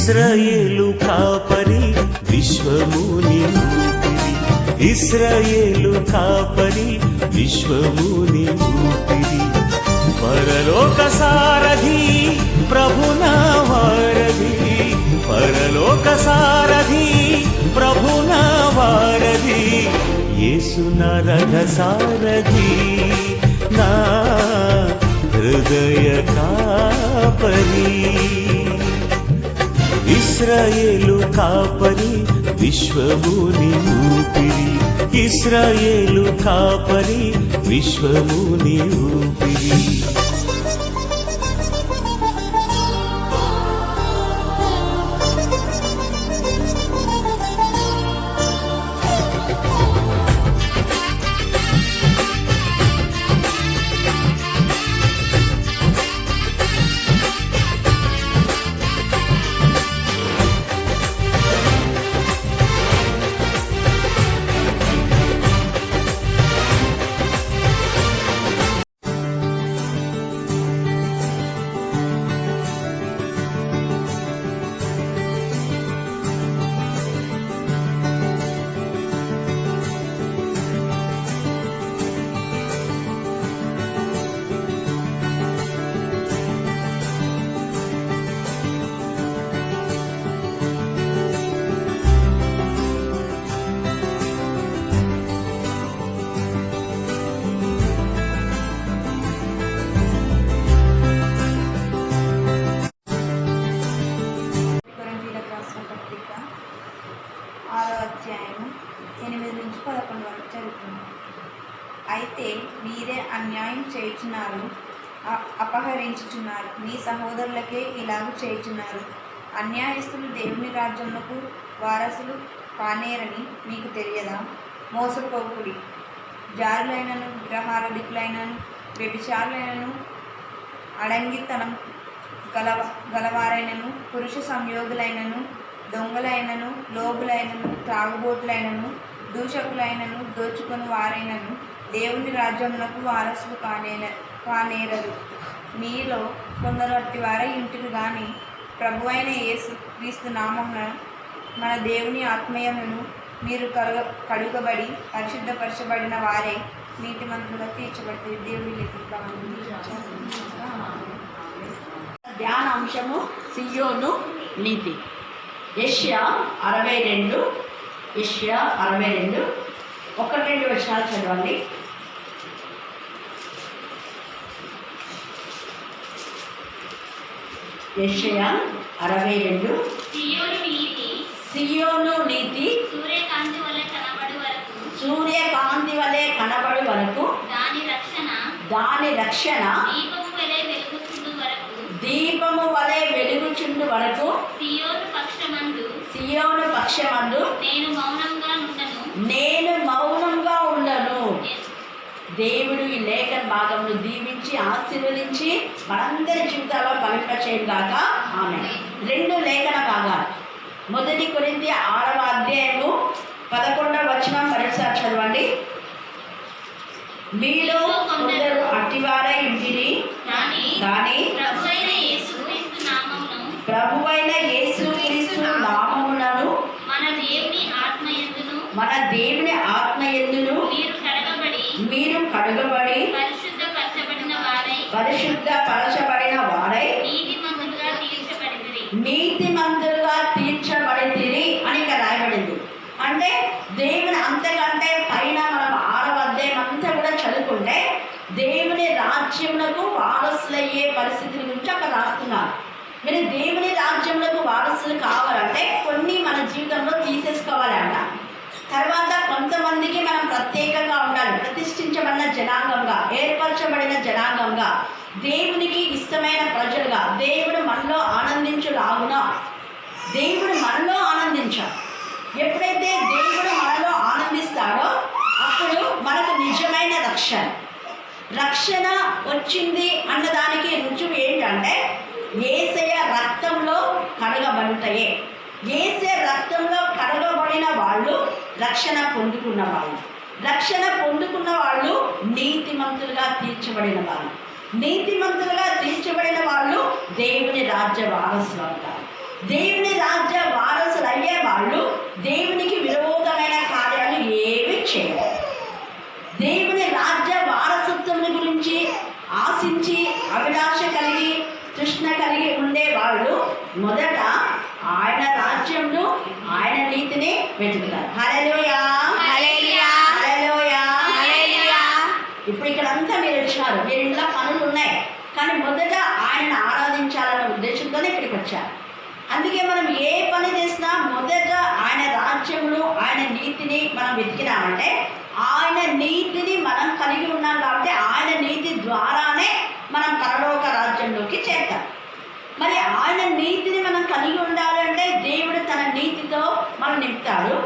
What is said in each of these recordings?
ఇశ్రాయేలు కాపరి విశ్వముని ఊపిరి, ఇశ్రాయేలు కాపరి విశ్వముని ఊపిరి. పరలోక సారథి ప్రభునా వారధి, పరలోక సారథి ప్రభునా వారధి, యేసు నా రథ సారథి, నా హృదయ కాపరి. ఇశ్రాయేలు కాపరి విశ్వముని ఊపిరి, ఇశ్రాయేలు కాపరి విశ్వముని ఊపిరి. అధ్యాయము 8-11 వరకు చదువుతున్నాం. అయితే మీరే అన్యాయం చేయుచున్నారు, అపహరించుచున్నారు, మీ సహోదరులకే ఇలాగ చేయుచున్నారు. అన్యాయస్తులు దేవుని రాజ్యమునకు వారసులు కానేరని మీకు తెలియదా? మోసపోకుడి. జారులైనను, విగ్రహారాధికులైనను, వ్యభిచారులైనను, అడంగితనం గలవారైనను, పురుష సంయోగులైనను, దొంగలైనను, లోబులైనను, త్రాగుబోతులైనను, దూషకులైనను, దోచుకొని వారైనను దేవుని రాజ్యమునకు వారసులు కానేరరు. మీలో కొందరు అట్టి వారై ఇంటికి గాని ప్రభువైన యేసు క్రీస్తు నామమున మన దేవుని ఆత్మయమును మీరు కడుగబడి పరిశుద్ధపరచబడిన వారే నీతిమంతులుగా తీర్చబడి దేవుని ధ్యానాంశము సియోను నీతి. యెషయా 62, యెషయా 62 1-2 వచనాలు చదవండి. యెషయా 62. సియోను నీతి సూర్యకాంతి వలె కనబడు వరకు దాని రక్షణ దీపము వలె వెలుగుచుండు వరకు సియోను పక్షమందు నేను మౌనంగా ఉండను. దేవుడు ఈ లేఖన భాగంలో దీవించి ఆశీర్వదించి మనందరి జీవితాల్లో ఫలింపచేయను గాక. ఆమేన్. 2 లేఖన భాగాలు. 1 కొరింథీ 6వ అధ్యాయము 11వ వచనం మరోసారి చదవండి. మీలో కొందరు అట్టివారై ఉంటిరి, కానీ ప్రభువైన యేసుక్రీస్తు నామమునను మన దేవుని ఆత్మయందును మీరు కడగబడి పరిశుద్ధపరచబడిన వారై నీతిమంతులుగా తీర్చబడితిరి అని ఇక్కడ రాయబడింది. అంటే దేవుని అంతకంటే పైన మనం 6వ అధ్యాయం అంతా కూడా చదువుకుంటే దేవుని రాజ్యమునకు వారసులయ్యే పరిస్థితుల గురించి అక్కడ రాస్తున్నారు. మీరు దేవుని రాజ్యములకు వారసులు కావాలంటే కొన్ని మన జీవితంలో తీసేసుకోవాలంట. తర్వాత కొంతమందికి మనం ప్రత్యేకంగా ఉండాలి, ప్రతిష్ఠించబడిన జనాంగంగా, ఏర్పరచబడిన జనాంగంగా, దేవునికి ఇష్టమైన ప్రజలుగా, దేవుడు మనలో ఆనందించులాగున దేవుడు మనలో ఆనందించాలి. ఎప్పుడైతే దేవుడు మనలో ఆనందిస్తాడో అప్పుడు మనకు నిజమైన రక్షణ వచ్చింది అన్నదానికి రుజువు ఏంటంటే యేసయ్య రక్తంలో కడగబడుతాయే. యేసయ్య రక్తంలో కడగబడిన వాళ్ళు రక్షణ పొందుకున్న వాళ్ళు. రక్షణ పొందుకున్న వాళ్ళు నీతిమంతులుగా తీర్చబడిన వాళ్ళు. నీతిమంతులుగా తీర్చబడిన వాళ్ళు దేవుని రాజ్య వారసులు అవుతారు. దేవుని రాజ్య వారసులు అయ్యే వాళ్ళు దేవునికి విరోధమైన కార్యాలు ఏవి చేయరు. దేవుని రాజ్య వారసత్వం గురించి ఆశించి అభిలాష కలిగి తృష్ణ కలిగి ఉండే వాళ్ళు మొదట ఆయన రాజ్యంలో ఆయన నీతిని వెతుకుతారు. హల్లెలూయా, హల్లెలూయా, హల్లెలూయా, హల్లెలూయా. ఇప్పుడు ఇక్కడంతా మీరు వచ్చినారు, మీరు ఇంట్లో పనులు ఉన్నాయి, కానీ మొదట ఆయనను ఆరాధించాలనే ఉద్దేశంతోనే ఇక్కడికి వచ్చారు. అందుకే మనం ఏ పని చేసినా మొదట ఆయన రాజ్యంలో ఆయన నీతిని మనం వెతికినామంటే ఆయన నీతిని మనం కలిగి ఉన్నాం కాబట్టి ఆయన నీతి ద్వారానే మనం పరలోక రాజ్యంలోకి చేరుతాం. మరి ఆయన నీతిని మనం కలిగి ఉండాలంటే దేవుడు తన నీతితో మనం నింపుతాడు.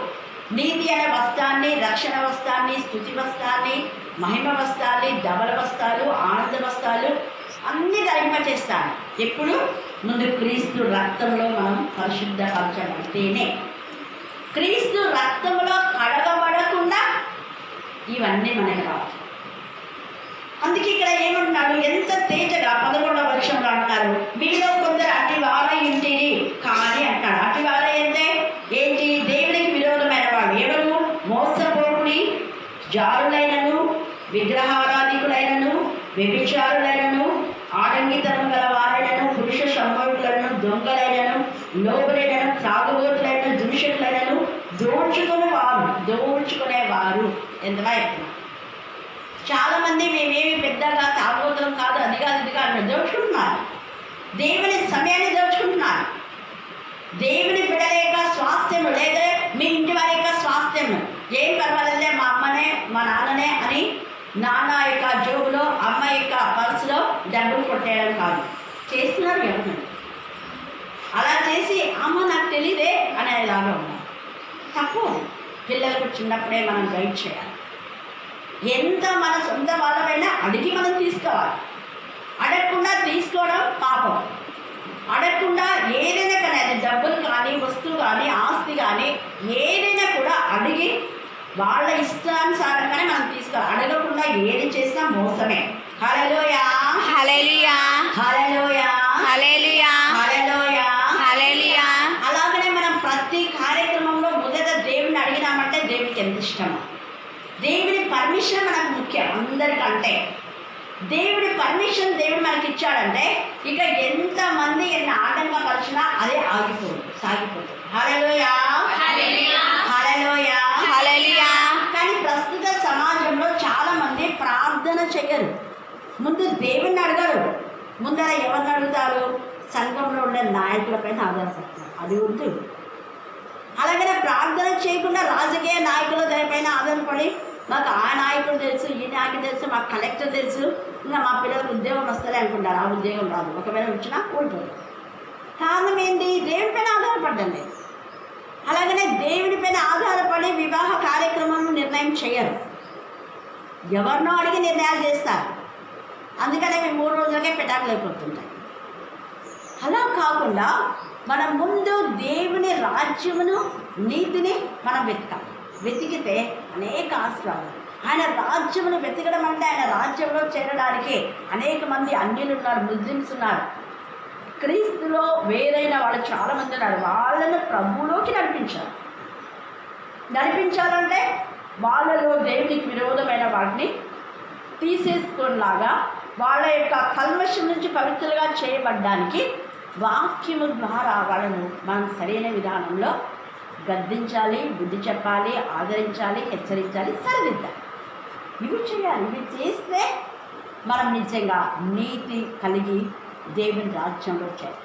నీతి అనే వస్త్రాన్ని, రక్షణ వస్త్రాన్ని, స్తుతి వస్త్రాన్ని, మహిమ వస్త్రాన్ని, డబల వస్త్రాలు, ఆనంద వస్త్రాలు అన్ని ధరింపచేస్తాడు. ఎప్పుడు ముందు క్రీస్తు రక్తంలో మనం పరిశుద్ధపరచబడితేనే. క్రీస్తు రక్తంలో కడగబడకుండా ఇవన్నీ మనకి రావు. అందుకే ఇక్కడ ఏమంటున్నాడు, ఎంత తేజగా 11వ వచనంలో అంటారు, మీలో కొందరు అట్టి వారై ఉంటిరి కానీ అంటాడు. అట్టి వారై అంటే ఏంటి? దేవునికి విరోధమైన వాడు. ఎవరు? మోసపోకుని, జారులైనను, విగ్రహారాధికులైనను, వ్యభిచారులైనను, ఆడంగితనం గల వారైనను, పురుష సంభోగులను, దొంగలైనను, లోబలైనను, త్రాగుబోతులైన, దూషకులైనను, దోచుకునేవారు. ఎంతగా చెప్తున్నారు. చాలా మంది మేమేమి పెద్దగా తాగబోతులం కాదు, అది కాదు ఇది కాదు దోచుకుంటున్నారు. దేవుని సమయాన్ని దోచుకుంటున్నారు. దేవుని బిడలేక స్వాస్థ్యము లేదా మీ ఇంటి వారి యొక్క స్వాస్థ్యము ఏం పర్వాలేదే, మా అమ్మనే మా నాన్ననే అని నాన్న యొక్క జోబులో అమ్మ యొక్క పర్సులో డబ్బులు కొట్టేయడం కాదు. చేస్తున్నారు ఎవరు? అలా చేసి అమ్మ నాకు తెలియదే అనేలాగా ఉన్నారు. తప్పు. పిల్లలకు చిన్నప్పుడే మనం గైడ్ చేయాలి. ఎంత మన సొంత వాళ్ళమైనా అడిగి మనం తీసుకోవాలి. అడగకుండా తీసుకోవడం పాపం. అడగకుండా ఏదైనా కానీ, అది డబ్బులు కానీ, వస్తువు కానీ, ఆస్తి కానీ ఏదైనా కూడా అడిగి వాళ్ళ ఇష్టానుసారంగానే మనం తీసుకోవాలి. అడగకుండా ఏది చేసినా మోసమే. హల్లెలూయా, హల్లెలూయా, హల్లెలూయా, హల్లెలూయా, హల్లెలూయా, హల్లెలూయా. అలాగనే మనం ప్రతి కార్యక్రమంలో మొదట దేవుని అడిగినామంటే దేవునికి ఎంత ఇష్టమో. దేవుని పర్మిషన్ మనకు ముఖ్యం అందరికంటే. దేవుడి పర్మిషన్ దేవుడు మనకి ఇచ్చాడంటే ఇక ఎంతమంది ఎన్ని ఆటంకపరిచినా అదే సాగిపోతుంది. హల్లెలూయా, హల్లెలూయా, హల్లెలూయా, హల్లెలూయా. కానీ ప్రస్తుత సమాజంలో చాలా మంది ప్రార్థన చెయ్యరు. ముందు దేవుణ్ణి అడగరు. ముందర ఎవరిని అడుగుతారు? సంఘంలో ఉండే నాయకులపైన ఆధారపడతారు. అది ఉంది. అలాగనే ప్రార్థన చేయకుండా రాజకీయ నాయకుల పైన ఆధారపడి మాకు ఆ నాయకుడు తెలుసు, ఈ నాయకుడు తెలుసు, మాకు కలెక్టర్ తెలుసు, ఇంకా మా పిల్లలకు ఉద్యోగం వస్తలే అనుకుంటారు. ఆ ఉద్యోగం రాదు, ఒకవేళ వచ్చినా ఓడిపోదు. కారణం ఏంటి? దేవుడి పైన ఆధారపడ్డం లేదు. అలాగనే దేవుడి పైన ఆధారపడి వివాహ కార్యక్రమాలను నిర్ణయం చేయరు. ఎవరినో అడిగి నిర్ణయాలు చేస్తారు. అందుకనే మేము 3 రోజులకే పెటాకులు అయిపోతుంటాయి. అలా కాకుండా మనం ముందు దేవుని రాజ్యమును, నీతిని మనం వెతకాలి. వెతికితే అనేక ఆశ్రయాలు. ఆయన రాజ్యమును వెతకడం అంటే ఆయన రాజ్యంలో చేరడానికి అనేక మంది అన్యులు ఉన్నారు, ముస్లిమ్స్ ఉన్నారు, క్రీస్తులో వేరైన వాళ్ళు చాలామంది ఉన్నారు. వాళ్ళను ప్రభువులోకి నడిపించాలంటే వాళ్ళలో దేవునికి విరోధమైన వాటిని తీసేసుకునేలాగా వాళ్ళ యొక్క కల్మషం నుంచి పవిత్రులుగా చేయబడ్డానికి వాక్యము ద్వారా వాళ్ళను మనం సరైన విధానంలో గద్దించాలి, బుద్ధి చెప్పాలి, ఆదరించాలి, హెచ్చరించాలి, సరిదిద్దాలి. ఇవి చేయాలి. ఇవి చేస్తే మనం నిజంగా నీతి కలిగి దేవుని రాజ్యంలో చేయాలి.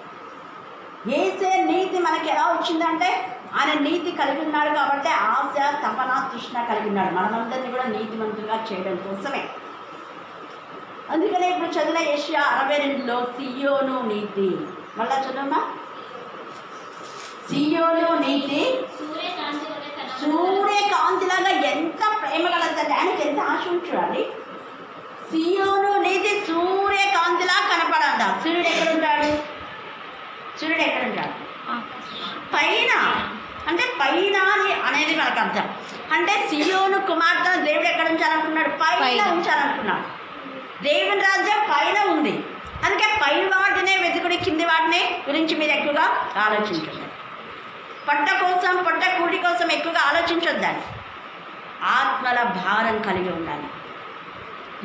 ఏసే నీతి మనకి ఎలా వచ్చిందంటే ఆయన నీతి కలిగి ఉన్నాడు కాబట్టి ఆశ, తపన, తృష్ణ కలిగి ఉన్నాడు మనమందరినీ కూడా నీతిమంతులుగా చేయడం కోసమే. అందుకనే ఇప్పుడు చదివిన యెషయా 62లో సియోను నీతి. మళ్ళా చదవమ్మా. సియోను నీతి సూర్యకాంతిలాగా ఎంత ప్రేమ కలదండి. ఆయనకి ఎంత ఆశ చూడాలి. సియోను నీతి సూర్యకాంతిలా కనపడంట. సూర్యుడు ఎక్కడుంటాడు? పైన. అంటే పైన అనేది మనకు అర్థం. అంటే సియోను కుమార్తె దేవుడు ఎక్కడ ఉంచాలనుకున్నాడు? పైన ఉంచాలనుకున్నాడు. దేవుని రాజ్యం పైన ఉంది. అందుకే పై వాటినే వెతుకుడి, కింది వాటిని గురించి మీరు ఎక్కువగా ఆలోచించండి. పొట్ట కోసం, పొట్ట కూటి కోసం ఎక్కువగా ఆలోచించొద్దండి. ఆత్మల భారం కలిగి ఉండాలి.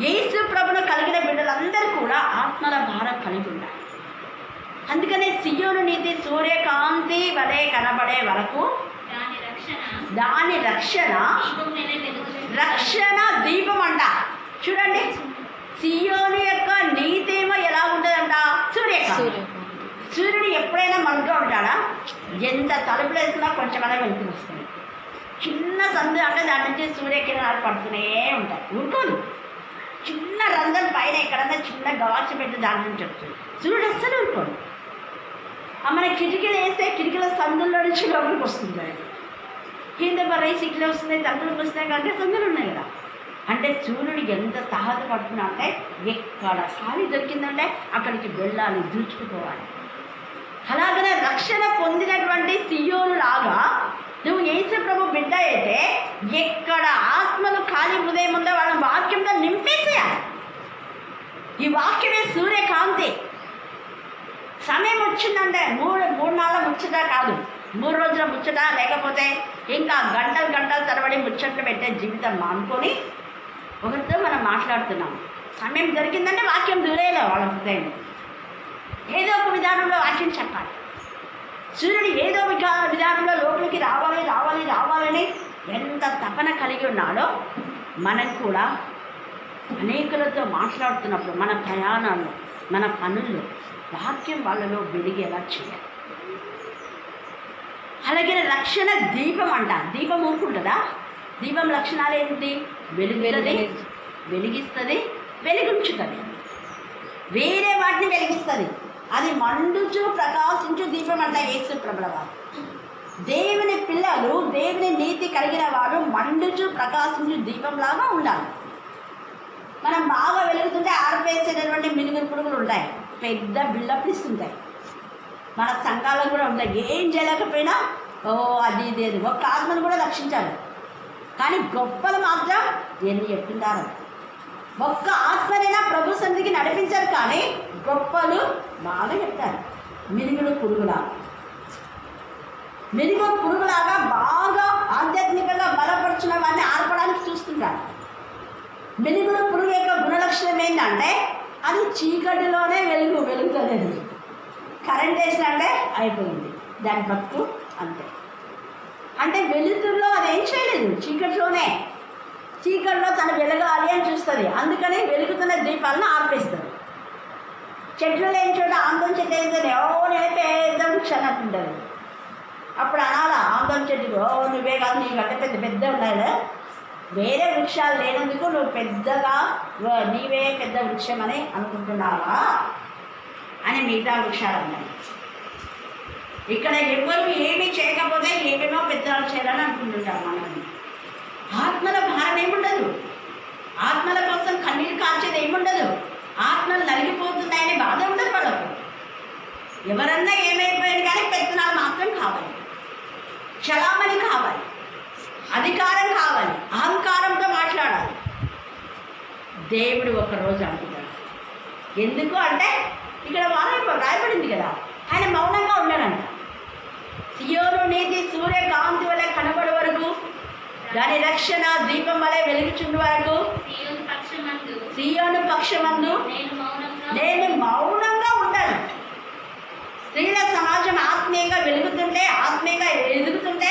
యేసు ప్రభును కలిగిన బిడ్డలందరూ కూడా ఆత్మల భారం కలిగి ఉండాలి. అందుకనే సియోను నీతి సూర్యకాంతి వలె కనబడే వరకు దాని రక్షణ దీపం అంట. చూడండి, సియోను యొక్క నీతేమో ఎలా ఉంటుందంట? సూర్యకాంతి. సూర్యుడు ఎప్పుడైనా మనతో ఉంటాడా? ఎంత తలుపులు వేసుకున్నా కొంచెమైనా వెళ్తూ వస్తుంది. చిన్న సందు అంటే దాని నుంచి సూర్యకిరణాలు పడుతూనే ఉంటాయి, ఊరుకోదు. చిన్న రంధ్రం పైన ఎక్కడన్నా చిన్న గాచి పెట్టి దాని నుంచి వస్తుంది. సూర్యుడు అస్సలు ఊరుకోడు. మన కిటికీలు వేస్తే కిటికీల సందుల్లో నుంచి లోపలికి వస్తుంది. కింద రైస్ ఇట్లా వస్తున్నాయి, తలుపులకు వస్తున్నాయి కంటే సందులు ఉన్నాయి కదా. అంటే సూర్యుడు ఎంత తాహతపడుతున్నా అంటే ఎక్కడ ఖాళీ దొరికిందంటే అక్కడికి వెళ్ళాలి, దూచుకుపోవాలి. అలాగనే రక్షణ పొందినటువంటి సియోను లాగా నువ్వు యేసు ప్రభు బిడ్డ అయితే ఎక్కడ ఆత్మలు ఖాళీ హృదయం ఉందో వాళ్ళ వాక్యంతో నింపేసేయాలి. ఈ వాక్యమే సూర్యకాంతి. సమయం వచ్చిందంటే మూడు నాళ్ళ ముచ్చట కాదు, 3 రోజుల ముచ్చట, లేకపోతే ఇంకా గంటలు తరబడి ముచ్చట్లు పెట్టే జీవితం మానుకొని ఒకరితో మనం మాట్లాడుతున్నాం. సమయం దొరికిందంటే వాక్యం దూరేలే వాళ్ళ హృదయం. ఏదో ఒక విధానంలో వాక్యం చెప్పాలి. సూర్యుడు ఏదో విధానంలో లోపలికి రావాలని ఎంత తపన కలిగి ఉన్నాడో మనం కూడా అనేకులతో మాట్లాడుతున్నప్పుడు మన ప్రయాణాల్లో, మన పనుల్లో వాక్యం వాళ్ళలో వెలిగేలా చేయాలి. అలాగే రక్షణ దీపం అంట. దీపం ఊరుకుంటుందా? దీపం లక్షణాలు ఏంటి? వెలిగిస్తుంది, వెలిగించుతుంది, వేరే వాటిని వెలిగిస్తుంది. అది మండుచు ప్రకాశించు దీపం అంట యేసు ప్రభుల వారు. దేవుని పిల్లలు, దేవుని నీతి కలిగిన వారు మండుచు ప్రకాశించు దీపంలాగా ఉండాలి. మనం బాగా వెలుగుతుంటే ఆర్పేసేటటువంటి మినుగురు పురుగులు ఉంటాయి, పెద్ద బిల్డప్ ఇస్తుంటాయి. మన సంఘాల్లో కూడా ఉంటాయి. ఏం చేయలేకపోయినా అది ఇది ఒక్క ఆత్మను కూడా రక్షించాలి. కానీ గొప్పలు మాత్రం ఎన్ని చెప్తుంటారు. ఒక్క ఆత్మనైనా ప్రభు సన్నిధికి నడిపించారు, కానీ గొప్పలు బాగా చెప్తారు. మినుగుడు పురుగులాగా బాగా ఆధ్యాత్మికంగా బలపరుచిన వాడిని ఆర్పడానికి చూస్తుంటారు. మినుగుడు పురుగు యొక్క గుణలక్షణం ఏంటంటే అది చీకటిలోనే వెలుగుతుంది. కరెంట్ వేసినంటే అయిపోయింది దాని బతుకు, అంతే. అంటే వెలుతురులో అది ఏం చేయలేదు, చీకటిలో తను వెలగాలి అని చూస్తుంది. అందుకని వెలుగుతున్న దీపాలను ఆర్పేస్తుంది. చెట్లు లేని చోట ఆందోళన చెట్టు ఏంటంటే నేనే పెద్ద వృక్షాలు అంటుంటారు. అప్పుడు అనాలా ఆందోళన చెట్టుకు నువ్వే కాదు, నీ గట్ట పెద్ద ఉన్నాయి, వేరే వృక్షాలు లేనందుకు నువ్వు నీవే పెద్ద వృక్షం అని అనుకుంటున్నావా అని మిగతా వృక్షాలు ఉన్నాయి. ఇక్కడ ఎవరు ఏమీ చేయకపోతే ఏమేమో పెద్దలు చేయాలని అనుకుంటుంటారు. మనం ఆత్మల భారం ఏముండదు, ఆత్మల కోసం కన్నీరు కాల్చేది ఏముండదు, ఆత్మలు నలిగిపోతున్నాయని బాధ ఉండదు వాళ్ళకు. ఎవరన్నా ఏమైపోయారు కానీ పెత్తనాలు మాత్రం కావాలి, చలామణి కావాలి, అధికారం కావాలి, అహంకారంతో మాట్లాడాలి. దేవుడు ఒకరోజు అంటున్నాడు. ఎందుకు అంటే ఇక్కడ రాయబడింది కదా, ఆయన మౌనంగా ఉన్నాడంట. సియోను నీతి సూర్యకాంతి వల్ల కనబడే వరకు, దాని రక్షణ దీపం వలె వెలుగుచుండు వరకు, సియోను పక్షమందు నేను మౌనంగా ఉన్నాను. స్త్రీల సమాజం ఆత్మీయంగా వెలుగుతుంటే, ఆత్మీయంగా ఎదుగుతుంటే,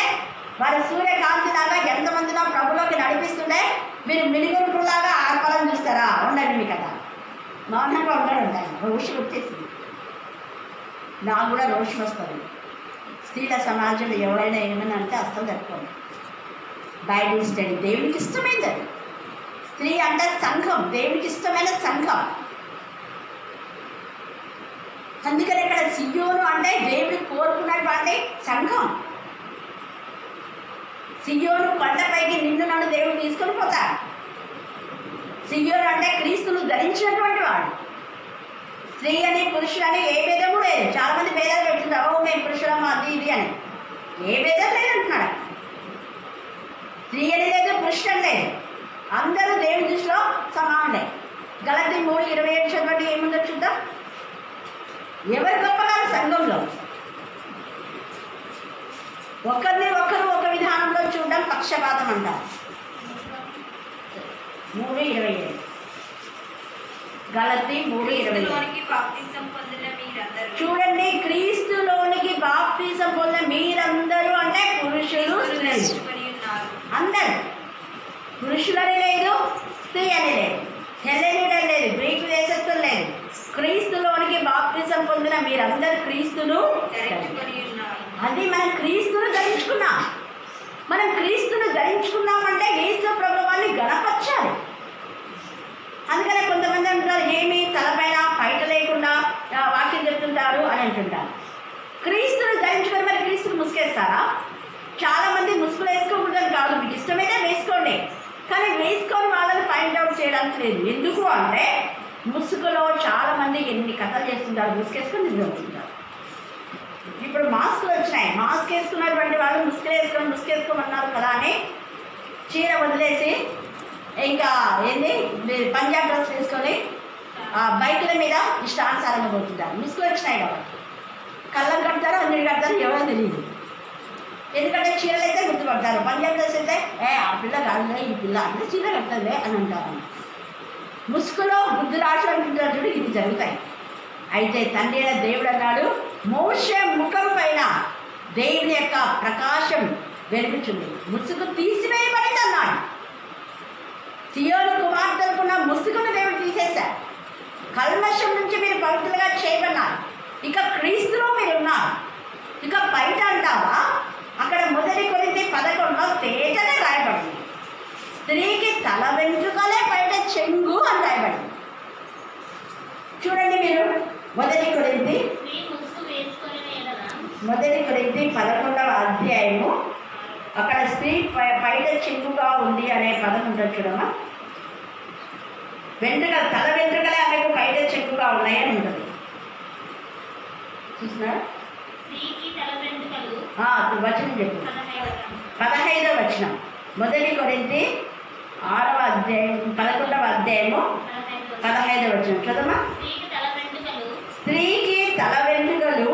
వారి సూర్యకాంతి లాగా ఎంతమందిలో ప్రభులోకి నడిపిస్తుంటే మీరు మిలిగురులాగా ఆర్పాలని చూస్తారా? ఉండండి మీ కదా, మౌనంగా ఉండాలంట. రోషం వచ్చేసింది, నాకు కూడా రోషం వస్తుంది. స్త్రీల సమాజంలో ఎవరైనా ఏమైనా అంటే అస్సలు తట్టుకోండి. బైబిల్ స్టడీ దేవునికి ఇష్టమైంది. అది స్త్రీ అంటే సంఘం, దేవునికి ఇష్టమైన సంఘం. అందుకని ఇక్కడ సియోను అంటే దేవుడు కోరుకున్నటువంటి సంఘం. సియోను కొండపైకి నిన్ను నన్ను దేవుడు తీసుకొని పోతాడు. సియోను అంటే క్రీస్తును ధరించినటువంటి వాడు. స్త్రీ అని పురుషులని ఏ భేదము లేదు. చాలా మంది భేదాలు పెడుతుంటారు, మేము పురుషులము అది ఇది అని. ఏ భేదం లేదంటున్నాడు. స్త్రీ అని లేదు, పురుషుడు లేదు, అందరూ దేవుని దృష్టిలో సమానులే. గలతీ 3:27 చదవండి, ఏముందో చూద్దాం. ఎవరు గొప్పగారు సంఘంలో? ఒకరిని ఒకరు ఒక విధానంలో చూడడం పక్షపాతం అంటారు. 3:27 గలతీ 3:27 బాప్తిసం పొందిన మీరందరూ చూడండి, క్రీస్తులోనికి బాప్తిసం పొందిన మీరందరూ అంటే పురుషులు స్త్రీలు ధరించుకొని ఉన్నారు. అందరూ. పురుషులని లేదు, స్త్రీ అని లేదు, హెలెనీయుడు లేదు, గ్రీకు దేశస్థులు లేదు. క్రీస్తులోనికి బాప్తిసం పొందిన మీరందరూ క్రీస్తును ధరించుకొని ఉన్నారు. అది మనం క్రీస్తును ధరించుకున్నాం. మనం క్రీస్తును ధరించుకున్నామంటే యేసు ప్రభువాన్ని గణపరచాలి. అందుకనే కొంతమంది అంటారు, ఏమి తలపైన పైట లేకుండా వాక్యం చెప్తుంటారు అని అంటుంటారు. క్రీస్తును ధరించుకొని మరి క్రీస్తును ముసుకేస్తారా? చాలా మంది ముసుగులు వేసుకోకూడదని కాదు, మీకు ఇష్టమైతే వేసుకోండి, కానీ వేసుకొని వాళ్ళని ఫైండ్ అవుట్ చేయడానికి లేదు. ఎందుకు అంటే ముసుగులో చాలా మంది ఎన్ని కథలు చేస్తుంటారు, ముసుకేసుకొని నిద్రపోతుంటారు. ఇప్పుడు మాస్కులు వచ్చినాయి, మాస్క్ వేసుకున్నటువంటి వాళ్ళు ముసుకేసుకోమన్నారు కదా అని చీర వదిలేసి ఇంకా ఏంది పంజాబ్ డ్రెస్ వేసుకొని బైకుల మీద ఇష్టానుసారంగా పోతుంటారు. ముసుగులు వచ్చినాయి కాబట్టి కళ్ళం కడతారో అన్నిటి కడతారో ఎవరో తెలియదు. ఎందుకంటే చీరలు అయితే గుర్తుపడతారు, పంజాబ్ డ్రెస్ అయితే ఆ పిల్ల కాదులే, ఈ పిల్ల అంటే చీర కడతారులే అని అంటారు. ముసుగులో బుద్ధులు ఆచరించారు చూడు, ఇది జరుగుతాయి. అయితే తండ్రి అయిన దేవుడు అన్నాడు, మోషే ముఖం పైన దేవుని యొక్క ప్రకాశం వెలుగుచుంది, ముసుగు తీసివేయబడింది అన్నాడు. సియోను కుమార్తెలకున్న ముసుగును దేవుడు తీసేశారు. కల్మషం నుంచి మీరు పవిత్రులుగా చేయబడినారు. ఇక క్రీస్తులో మీరు ఉన్నారు. ఇక బయట అంటావా? అక్కడ 1 కొరింథీ 11 తేటనే రాయబడింది, స్త్రీకి తల వెంట్రుకలే బయట చెంగు అని రాయబడింది. చూడండి మీరు 1 కొరింథీ 11వ అధ్యాయము, అక్కడ స్త్రీ బయట చెంగుగా ఉంది అనే పదం ఉంటుంది చూడమ్మా. వెంట్రుకలు, తల వెంట్రుకలే ఆమెకు బయట చెంగుగా ఉన్నాయి అని ఉంటుంది. చూసినారా? వచనం చెప్పు. 15వ వచనం 1 కొరింథీ 6వ అధ్యాయం 11వ అధ్యాయము 15వ వచనం చదవమ్మా. స్త్రీకి తల వెంట్రుకలు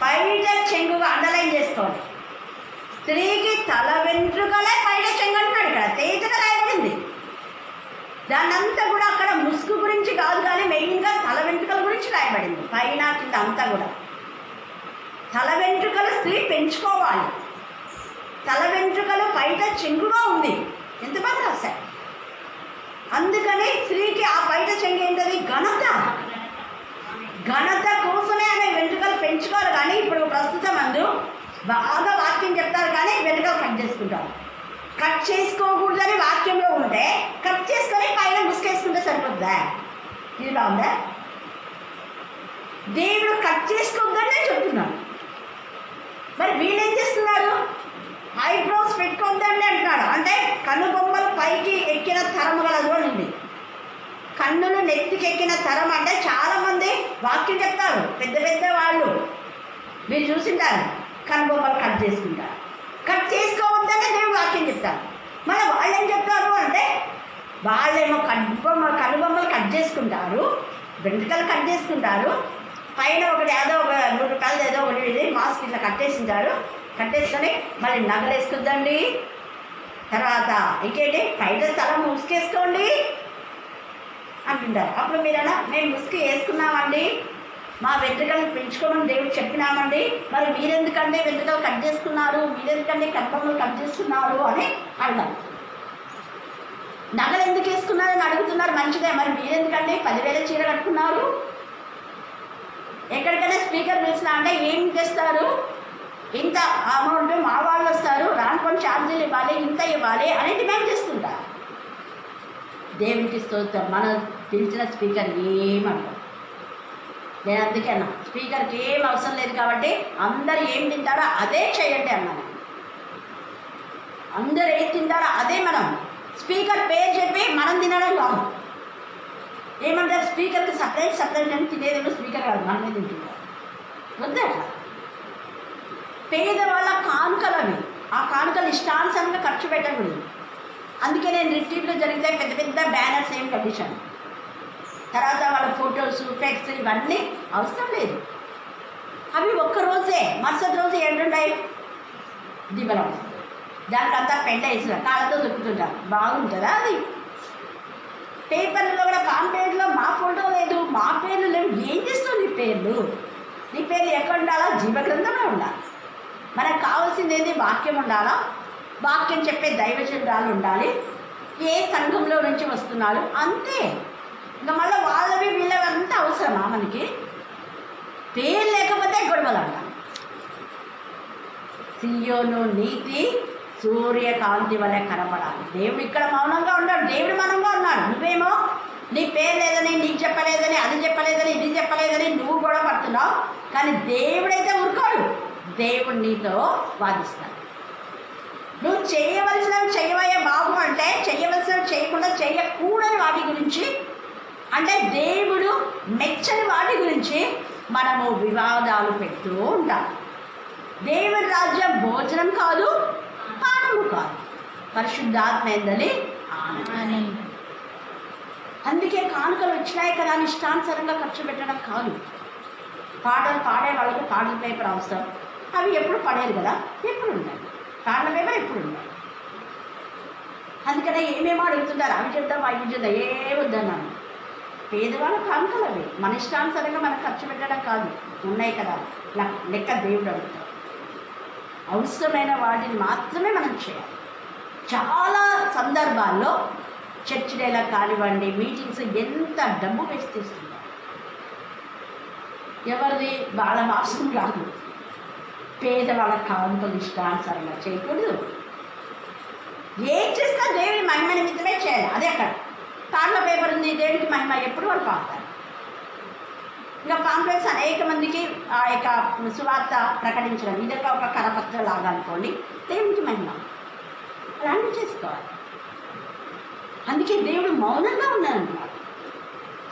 బయట చెంగుగా, అండర్లైన్ చేసుకోండి. స్త్రీకి తల వెంట్రుకలే బయట చెంగు అంటున్నాడు. ఇక్కడ తేజగా రాయబడింది. దాన్నంతా కూడా అక్కడ ముసుగు గురించి కాదు, కానీ మెయిన్గా తల వెంట్రుకల గురించి రాయబడింది. పైన కింద అంతా కూడా తల వెంట్రుకలు స్త్రీ పెంచుకోవాలి. తల వెంట్రుకలు బయట చెంగుగా ఉంది, ఎంతమంది రాశారు. అందుకని స్త్రీకి ఆ బయట చెంగు ఏంటది? ఘనత. ఘనత కోసమే ఆమె వెంట్రుకలు పెంచుకోవాలి. కానీ ఇప్పుడు ప్రస్తుతం బాగా వాక్యం చెప్తారు, కానీ వెంట్రుకలు కట్ చేసుకుంటారు. కట్ చేసుకోకూడదని వాక్యంలో ఉంటే కట్ చేసుకొని పైన ముసుకేసుకుంటే సరిపోతుందా? ఇది బాగుందా? దేవుడు కట్ చేసుకోవద్దని చెప్తున్నాడు. మరి వీళ్ళేం చేస్తున్నారు? ఐబ్రోస్ పెట్టుకోవద్దండి అంటున్నాడు. అంటే కనుబొమ్మలు పైకి ఎక్కిన తరం గలదు అని ఉంది. కన్నులు నెత్తికి ఎక్కిన తరం అంటే చాలామంది వాక్యం చెప్తారు, పెద్ద పెద్ద వాళ్ళు మీరు చూసింటారు, కనుబొమ్మలు కట్ చేసుకుంటారు. కట్ చేసుకోవద్దనే దేవుడు వాక్యం చెప్తారు. మళ్ళీ వాళ్ళు ఏం చెప్తారు అంటే వాళ్ళేమో కనుబొమ్మలు కట్ చేసుకుంటారు, వెంట్రుకలు కట్ చేసుకుంటారు, పైన ఒకటి ఏదో ఒక 100 రూపాయలు ఏదో ఒకటి మాస్క్ ఇట్లా కట్టేసుకొని మళ్ళీ నగలు వేసుకుందండి. తర్వాత ఇంకేంటి పైన స్థలం ముసుకేసుకోండి అంటుంటారు. అప్పుడు మీరన్నా మేము ముసుగు వేసుకున్నామండి, మా వెంట్రుకలు పెంచుకోమని దేవుడు చెప్పినామండి, మరి మీరెందుకంటే వెంట్రుకలు కట్ చేసుకున్నారు, మీరెందుకంటే కనుబొమ్మలు కట్ చేసుకున్నారు అని అడగాలి. నగలు ఎందుకు వేసుకున్నారని అడుగుతున్నారు, మంచిదే. మరి మీరెందుకంటే 10,000 చీర కట్టుకున్నారు? ఎక్కడికైనా స్పీకర్ పిలిచినా అంటే ఏం చేస్తారు? ఇంత అమౌంట్ మా వాళ్ళు వస్తారు, రానుకొని ఛార్జీలు ఇవ్వాలి, ఇంత ఇవ్వాలి అని డిమాండ్ చేస్తుంటారు. దేవునికి స్తోత్రం, మన పిలిచిన స్పీకర్ ఏమంటారు? నేను అందుకే అన్నా, స్పీకర్కి ఏం అవసరం లేదు కాబట్టి అందరు ఏం తింటారో అదే చేయండి అన్నాను. అందరు ఏం తింటారో అదే మనం. స్పీకర్ పేరు చెప్పి మనం తినడం కాదు. ఏమంటారు? స్పీకర్కి సపరేట్ అని తినేదేమో స్పీకర్ కాదు, మనమే తింటున్నారు. వద్దా? పేదవాళ్ళ కానుకలు అవి. ఆ కానుకలు ఇష్టానుసారంగా ఖర్చు పెట్టకూడదు. అందుకే నేను రిట్రీట్లో జరిగితే పెద్ద పెద్ద బ్యానర్స్ ఏం కట్టించాను. తర్వాత వాళ్ళ ఫొటోస్ ఫ్లెక్స్ ఇవన్నీ అవసరం లేదు. అవి ఒక్కరోజే, మరుసటి రోజు ఏంటుంటాయి, దిబ్బలం, దానికంతా పెంట వేసిన కాళ్ళతో దొక్కుతుంటారు. బాగుంటుందా అది? పేపర్లో కూడా పాంపేట్లో మా ఫోటో లేదు, మా పేర్లు లేవు. ఏం చేస్తావు నీ పేర్లు? నీ పేర్లు ఎక్కడ ఉండాలా? జీవగ్రంథంలో ఉండాలి. మనకు కావాల్సింది ఏంటి? వాక్యం ఉండాలా, వాక్యం చెప్పే దైవచంద్రాలు ఉండాలి, ఏ సంఘంలో నుంచి వస్తున్నారు అంతే. ఇంకా మళ్ళీ వాళ్ళవి వీళ్ళవి అంతా అవసరమా మనకి? పేరు లేకపోతే గొడవలు అంటాం. సియోను నీతి సూర్యకాంతి వలె కనబడాలి. దేవుడు ఇక్కడ మౌనంగా ఉన్నాడు, దేవుడు మౌనంగా ఉన్నాడు. నువ్వేమో నీ పేరు లేదని, నీకు చెప్పలేదని, అది చెప్పలేదని, ఇది చెప్పలేదని నువ్వు గొడవ పడుతున్నావు. కానీ దేవుడైతే ఊరుకోడు, దేవుడు నీతో వాదిస్తాడు. నువ్వు చేయవలసినవి చేయవయ్యే బాబు అంటే, చేయవలసినవి చేయకుండా చేయకూడని వాటి గురించి, అంటే దేవుడు మెచ్చని వాటి గురించి మనము వివాదాలు పెడుతూ ఉంటాం. దేవుడి రాజ్యం భోజనం కాదు, పానము కాదు, పరిశుద్ధాత్మ ఎందలి ఆనందం. అందుకే కానుకలు వచ్చినాయి కదా అని ఇష్టానుసారంగా ఖర్చు పెట్టడం కాదు. పాటలు పాడే వాళ్ళకు పాటల పేపర్ అవసరం, అవి ఎప్పుడు పడేరు కదా, ఎప్పుడు ఉన్నాయి పాటల పేపర్, ఎప్పుడు ఉన్నాయి. అందుకనే ఏమేమో అడుగుతుంటారు, అవి చేద్దాం అవి చేద్దాం, ఏమొద్దన్నాను. పేదవాళ్ళ కానుకలు అవి, మన ఇష్టానుసారంగా మనం ఖర్చు పెట్టడం కాదు, ఉన్నాయి కదా లెక్క దేవుడు అడుగుతాడు. అవసరమైన వాటిని మాత్రమే మనం చేయాలి. చాలా సందర్భాల్లో చర్చ్ డేలా కానివ్వండి, మీటింగ్స్ ఎంత డబ్బు వేసి తీస్తున్నారు. ఎవరిది వాళ్ళ వాసం కాదు, పేదవాళ్ళ కానుకలు ఇష్టానుసారంగా చేయకూడదు. ఏం చేస్తా దేవుడి మహిమ నిమిత్తమే చేయాలి. అదే అక్కడ పాటల పేపర్ ఉంది, దేవుడికి మహిమ ఎప్పుడు వాళ్ళు పాడతారు. ఇంకా పాంప్లెట్స్ అనేక మందికి ఆ యొక్క సువార్త ప్రకటించడం, ఇదొక ఒక కరపత్ర లాగా అనుకోండి, దేవునికి మహిమ అలాంటివి చేసుకోవాలి. అందుకే దేవుడు మౌనంగా ఉన్నాడన్నమాట.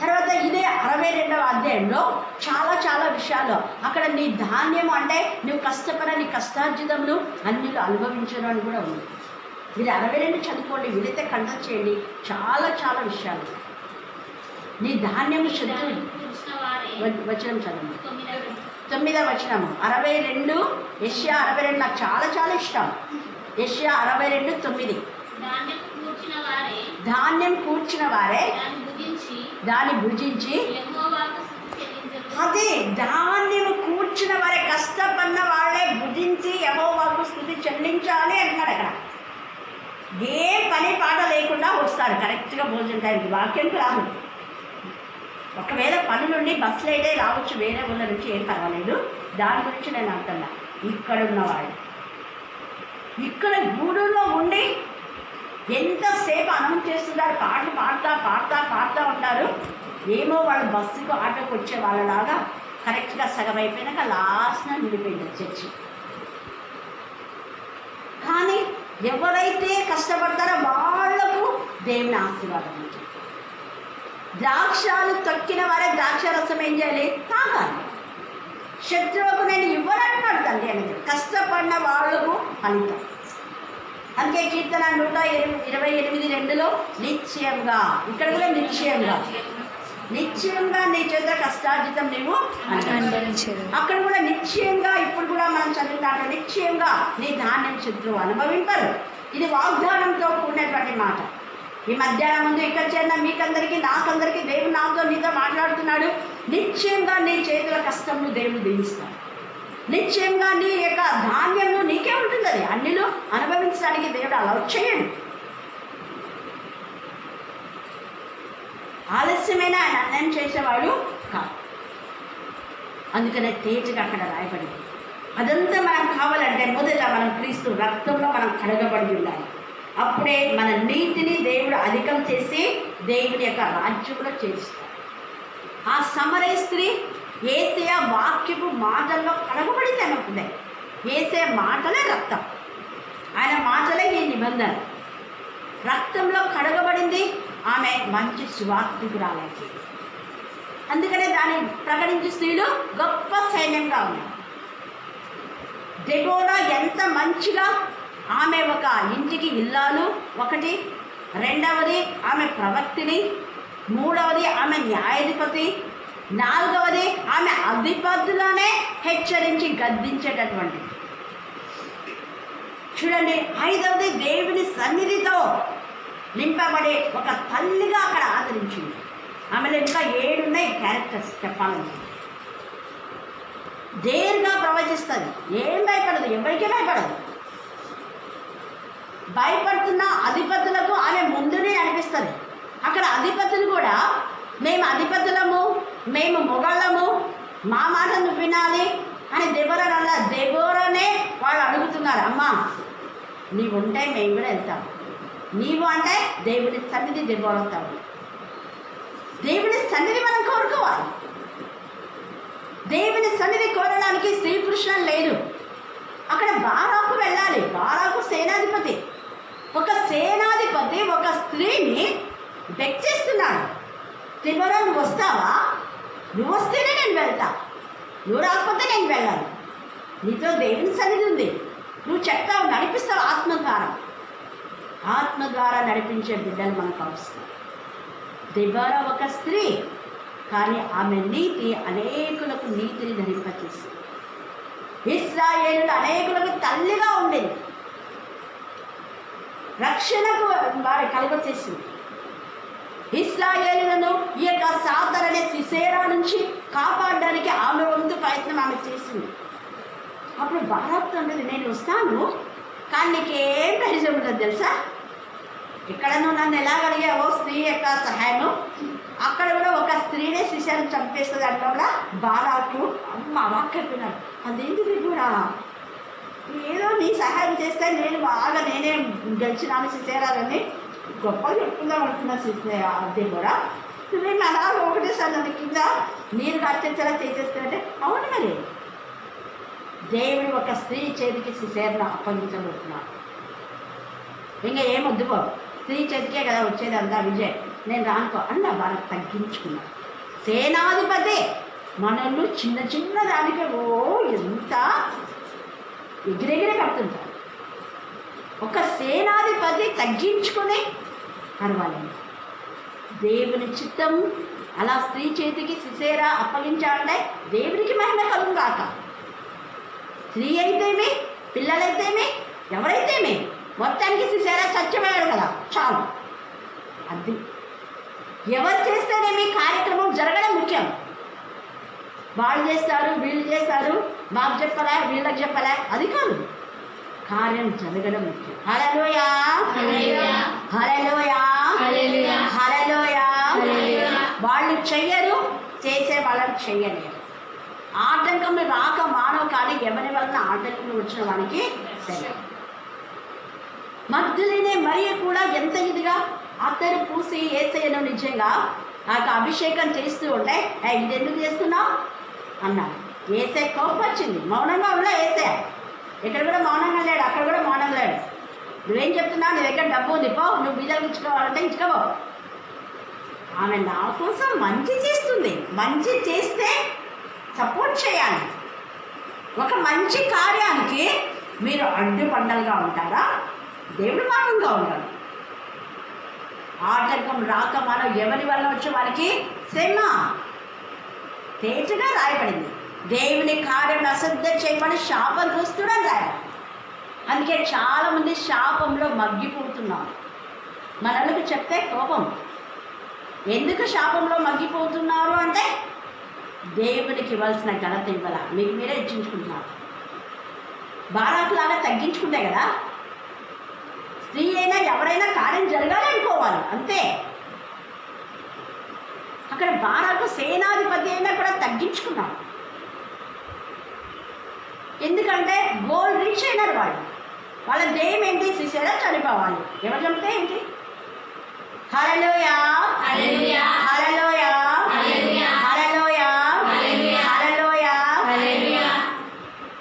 తర్వాత ఇదే 62వ అధ్యాయంలో చాలా చాలా విషయాలు అక్కడ నీ ధాన్యం అంటే నువ్వు కష్టపడ నీ కష్టార్జితములు అన్నిలు అనుభవించడం అని కూడా ఉంది. మీరు 62 చదువుకోండి, వీలైతే కంఠం చేయండి, చాలా చాలా విషయాలు. నీ ధాన్యము శత్రువు వచనం చదవండి, 9వ వచనము 62, యెషయా 62 నాకు చాలా చాలా ఇష్టం. యెషయా 62:9 ధాన్యం కూర్చిన వారే దాన్ని భుజించి, అదే ధాన్యము కూర్చిన వారే కష్టపడిన వాళ్ళే భుజించి యెహోవాకు స్తుతి చెల్లించాలి అంటున్నాడు. అక్కడ ఏ పని పాట లేకుండా వస్తారు కరెక్ట్గా భోజనం టైంకి, వాక్యంకి రాదు. ఒకవేళ పనులుండి బస్సులు అయితే రావచ్చు వేరే ఊళ్ళ నుంచి, ఏం పర్వాలేదు, దాని గురించి నేను అంటున్నా. ఇక్కడ ఉన్నవాళ్ళు ఇక్కడ గూడూరులో ఉండి ఎంతసేపు అనౌన్స్ చేస్తున్నారు, పాటలు పాడుతూ పాడుతూ పాడుతూ ఉంటారు. ఏమో వాళ్ళు బస్సుకు ఆటోకి వచ్చే వాళ్ళలాగా కరెక్ట్గా సగం అయిపోయినాక లాస్ట్న నిలిపోయింది చర్చి. కానీ ఎవరైతే కష్టపడతారో వాళ్లకు దేవుని ఆశీర్వాదం ఉంటుంది. ద్రాక్షాలు తొక్కిన వారే ద్రాక్ష రసం ఏం చేయాలి? తాగాలి. శత్రువుకు నేను ఇవ్వనంటున్నాడు తండ్రి అనేది, కష్టపడిన వాళ్లకు ఫలితం. అందుకే కీర్తన 128:2 నిశ్చయంగా, ఇక్కడ కూడా నిశ్చయంగా నిశ్చయంగా నీ చేత కష్టార్జితం నీవు అనుభవించదు. అక్కడ కూడా నిశ్చయంగా, ఇప్పుడు కూడా మనం చదువుతాంటే నిశ్చయంగా నీ ధాన్యం శత్రువు అనుభవింపరు. ఇది వాగ్దానంతో కూడినటువంటి మాట. ఈ మధ్యాహ్నం ముందు ఇక్కడ చేరిన మీకందరికీ నాకందరికీ దేవుడు నాతో నీతో మాట్లాడుతున్నాడు. నిశ్చయంగా నీ చేతుల కష్టంను దేవుడు దీవిస్తాడు. నిశ్చయంగా నీ యొక్క ధాన్యంలో నీకే ఉంటుంది, అది అన్నిలో అనుభవించడానికి దేవుడు అలా చేయడు. ఆలస్యమైన ఆయన అన్యాయం చేసేవాడు కాదు. అందుకనే తేజగా అక్కడ రాయబడింది. అదంతా మనం కావాలంటే మొదట మనం క్రీస్తు రక్తంలో మనం కడగబడి ఉండాలి. అప్పుడే మన నీతిని దేవుడు అధికం చేసి దేవుని యొక్క రాజ్యంలో చేరుస్తాడు. ఆ సమరయ స్త్రీ యేసయ్య వాక్యపు మాటల్లో కడగబడింది అనుకుంది. యేసయ్య మాటలే రక్తం, ఆయన మాటలే ఈ నిబంధన. రక్తంలో కడగబడింది, ఆమె మంచి సువార్తికురాలైంది. అందుకనే దాన్ని ప్రకటించే స్త్రీలు గొప్ప సైన్యంగా ఉన్నారు. దెబోరా ఎంత మంచిగా, ఆమె ఒక ఇంటికి ఇల్లాలు ఒకటి, రెండవది ఆమె ప్రవక్తిని, మూడవది ఆమె న్యాయాధిపతి, నాలుగవది ఆమె అధిపతులనే హెచ్చరించి గద్దించేటటువంటి. చూడండి, ఐదవది దేవుని సన్నిధితో నింపబడే ఒక తల్లిగా అక్కడ ఆదరించింది. ఆమెలో ఇంకా 7 ఉన్నాయి క్యారెక్టర్స్ చెప్పాలంటే. దేరుగా ప్రవచిస్తుంది, ఏం భయపడదు, ఎవరికీ భయపడదు. భయపడుతున్న అధిపతులకు ఆమె ముందునే అనిపిస్తుంది. అక్కడ అధిపతులు కూడా మేము అధిపతులము, మేము మొగాళ్ళము, మా మాట నువ్వు వినాలి అని దెబోరానే వాళ్ళు అడుగుతున్నారు. అమ్మా నీవు ఉంటే మేము కూడా వెళ్తాం, నీవు అంటే దేవుని సన్నిధి దెబోరవుతావు. దేవుని సన్నిధి మనం కోరుకోవాలి. దేవుని సన్నిధి కోరడానికి స్త్రీ పురుషులు లేదు. అక్కడ బారాకు వెళ్ళాలి. బారాకు సేనాధిపతి. ఒక సేనాధిపతి ఒక స్త్రీని వెక్కిస్తున్నాడు. దెబోరా నువ్వు వస్తావా? నువ్వు వస్తేనే నేను వెళ్తా, నువ్వు రాకపోతే నేను వెళ్ళాను. నీతో దేవుని సన్నిధి ఉంది, నువ్వు చెప్తావు, నడిపిస్తావు. ఆత్మ ద్వారా నడిపించే బిడ్డలు మనకు అవసరం. దెబోరా ఒక స్త్రీ, కానీ ఆమె నీతి అనేకులకు నీతిని ధరింపచేసింది. ఇశ్రాయేలు అనేకులకు తల్లిగా ఉండేది, రక్షణకు వారి కలుగచేసింది. ఇశ్రాయేలులను ఈ యొక్క సాతాను అనే సిసేరా నుంచి కాపాడడానికి ఆమె వంతు ప్రయత్నం ఆమె చేసింది. అప్పుడు బారాకు అన్నది, నేను వస్తాను, కానీ నీకేం ప్రయోజనం ఉండదు తెలుసా. ఇక్కడ నువ్వు నన్ను ఎలా అడిగావో స్త్రీ యొక్క సహాయం, అక్కడ కూడా ఒక స్త్రీనే శిష్యాన్ని చంపేస్తుంది అంటే కూడా బారాకు అమ్మ వాక్యకున్నాడు. అదేంటిది కూడా ఏదో నీ సహాయం చేస్తే నేను బాగా నేనే గెలిచినాను సిసేరాలని గొప్పగా చెప్పుకుందాం అనుకున్నా. అదే కూడా నేను అలా ఒకటేసారి నన్ను కింద నీరు కట్టేసేలా చేసేస్తానంటే అవును. మరి దేవుడు ఒక స్త్రీ చేతికి సిసేరను అప్పగించబోతున్నాడు. ఇంకా ఏమొద్దుకో, స్త్రీ చేతికే కదా వచ్చేదంతా విజయ్, నేను రానుకో అన్న వాళ్ళకి తగ్గించుకున్నాడు. సేనాధిపతి మనల్ని చిన్న చిన్న దానికి ఎంత ఎగిరెగిరి కడుతుంటారు. ఒక సేనాధిపతి తగ్గించుకుని పర్వాలేదు. దేవుని చిత్తం అలా స్త్రీ చేతికి సిసేరా అప్పగించాలంటే దేవునికి మహిమ కలుగు కాక. స్త్రీ అయితేమి, పిల్లలైతేమి, ఎవరైతేమి, మొత్తానికి సిసేరా చచ్చిపోయాడు కదా, చాలు. అది ఎవరు చేస్తేనేమి కార్యక్రమం జరగడం ముఖ్యం. వాళ్ళు చేస్తారు, వీళ్ళు చేస్తారు, మాకు చెప్పలే, వీళ్ళకి చెప్పలే, అది కాదు. కార్యం జరగడం ముఖ్యం. హల్లెలూయా, హల్లెలూయా, హల్లెలూయా. వాళ్ళు చెయ్యరు, చేసే వాళ్ళని చెయ్యలేరు. ఆటంకం రాక మానవ, కానీ ఎవరి వలన ఆటంకం వచ్చిన వానికి సరే. మగ్దలేనే మరియ కూడా ఎంత ఇదిగా అత్తరు పూసి యేసయ్యను నిజంగా ఆ అభిషేకం చేస్తూ ఉంటే, ఇది ఎందుకు చేస్తున్నావు అన్నాడు. యేసయ్య కోపం వచ్చింది. మౌనంగా ఉన్నా యేసయ్య, ఇక్కడ కూడా మౌనంగా లేడు, అక్కడ కూడా మౌనంగా లేడు. నువ్వేం చెప్తున్నావు? నీ దగ్గర డబ్బు ఉంది, పో, నువ్వు బీదలకు ఇచ్చుకోవాలంటే ఇచ్చుకోవో. ఆమె నా కోసం మంచి చేస్తుంది. మంచి చేస్తే సపోర్ట్ చేయాలి. ఒక మంచి కార్యానికి మీరు అడ్డుపండలుగా ఉంటారా? దేవుడు మౌనంగా ఉంటాడు. ఆటంకం రాక మనం ఎవరి వల్ల వచ్చే వారికి శ్రమ తేజగా రాయబడింది. దేవుని కార్యం అశ్రద్ధ చేయమని శాపం చూస్తుండని రాయాలి. అందుకే చాలామంది శాపంలో మగ్గిపోతున్నారు. మనలకు చెప్తే కోపం. ఎందుకు శాపంలో మగ్గిపోతున్నారు అంటే దేవునికి ఇవ్వాల్సిన ఘనత ఇవ్వాల, మీకు మీరే ఇచ్చించుకుంటున్నారు. బారాకులాగా తగ్గించుకుంటే కదా. స్త్రీ అయినా ఎవరైనా కార్యం జరగాలి అనుకోవాలి, అంతే. అక్కడ బారాకు సేనాధిపతి అయినా కూడా తగ్గించుకున్నాడు. ఎందుకంటే గోల్ రీచ్ అయినారు వాళ్ళు. వాళ్ళ ధ్యేయం ఏంటి? సిసేరా చనిపోవాలి. ఎవరు చంపితే ఏంటి? హల్లెలూయా, హల్లెలూయా, హల్లెలూయా, హల్లెలూయా, హల్లెలూయా.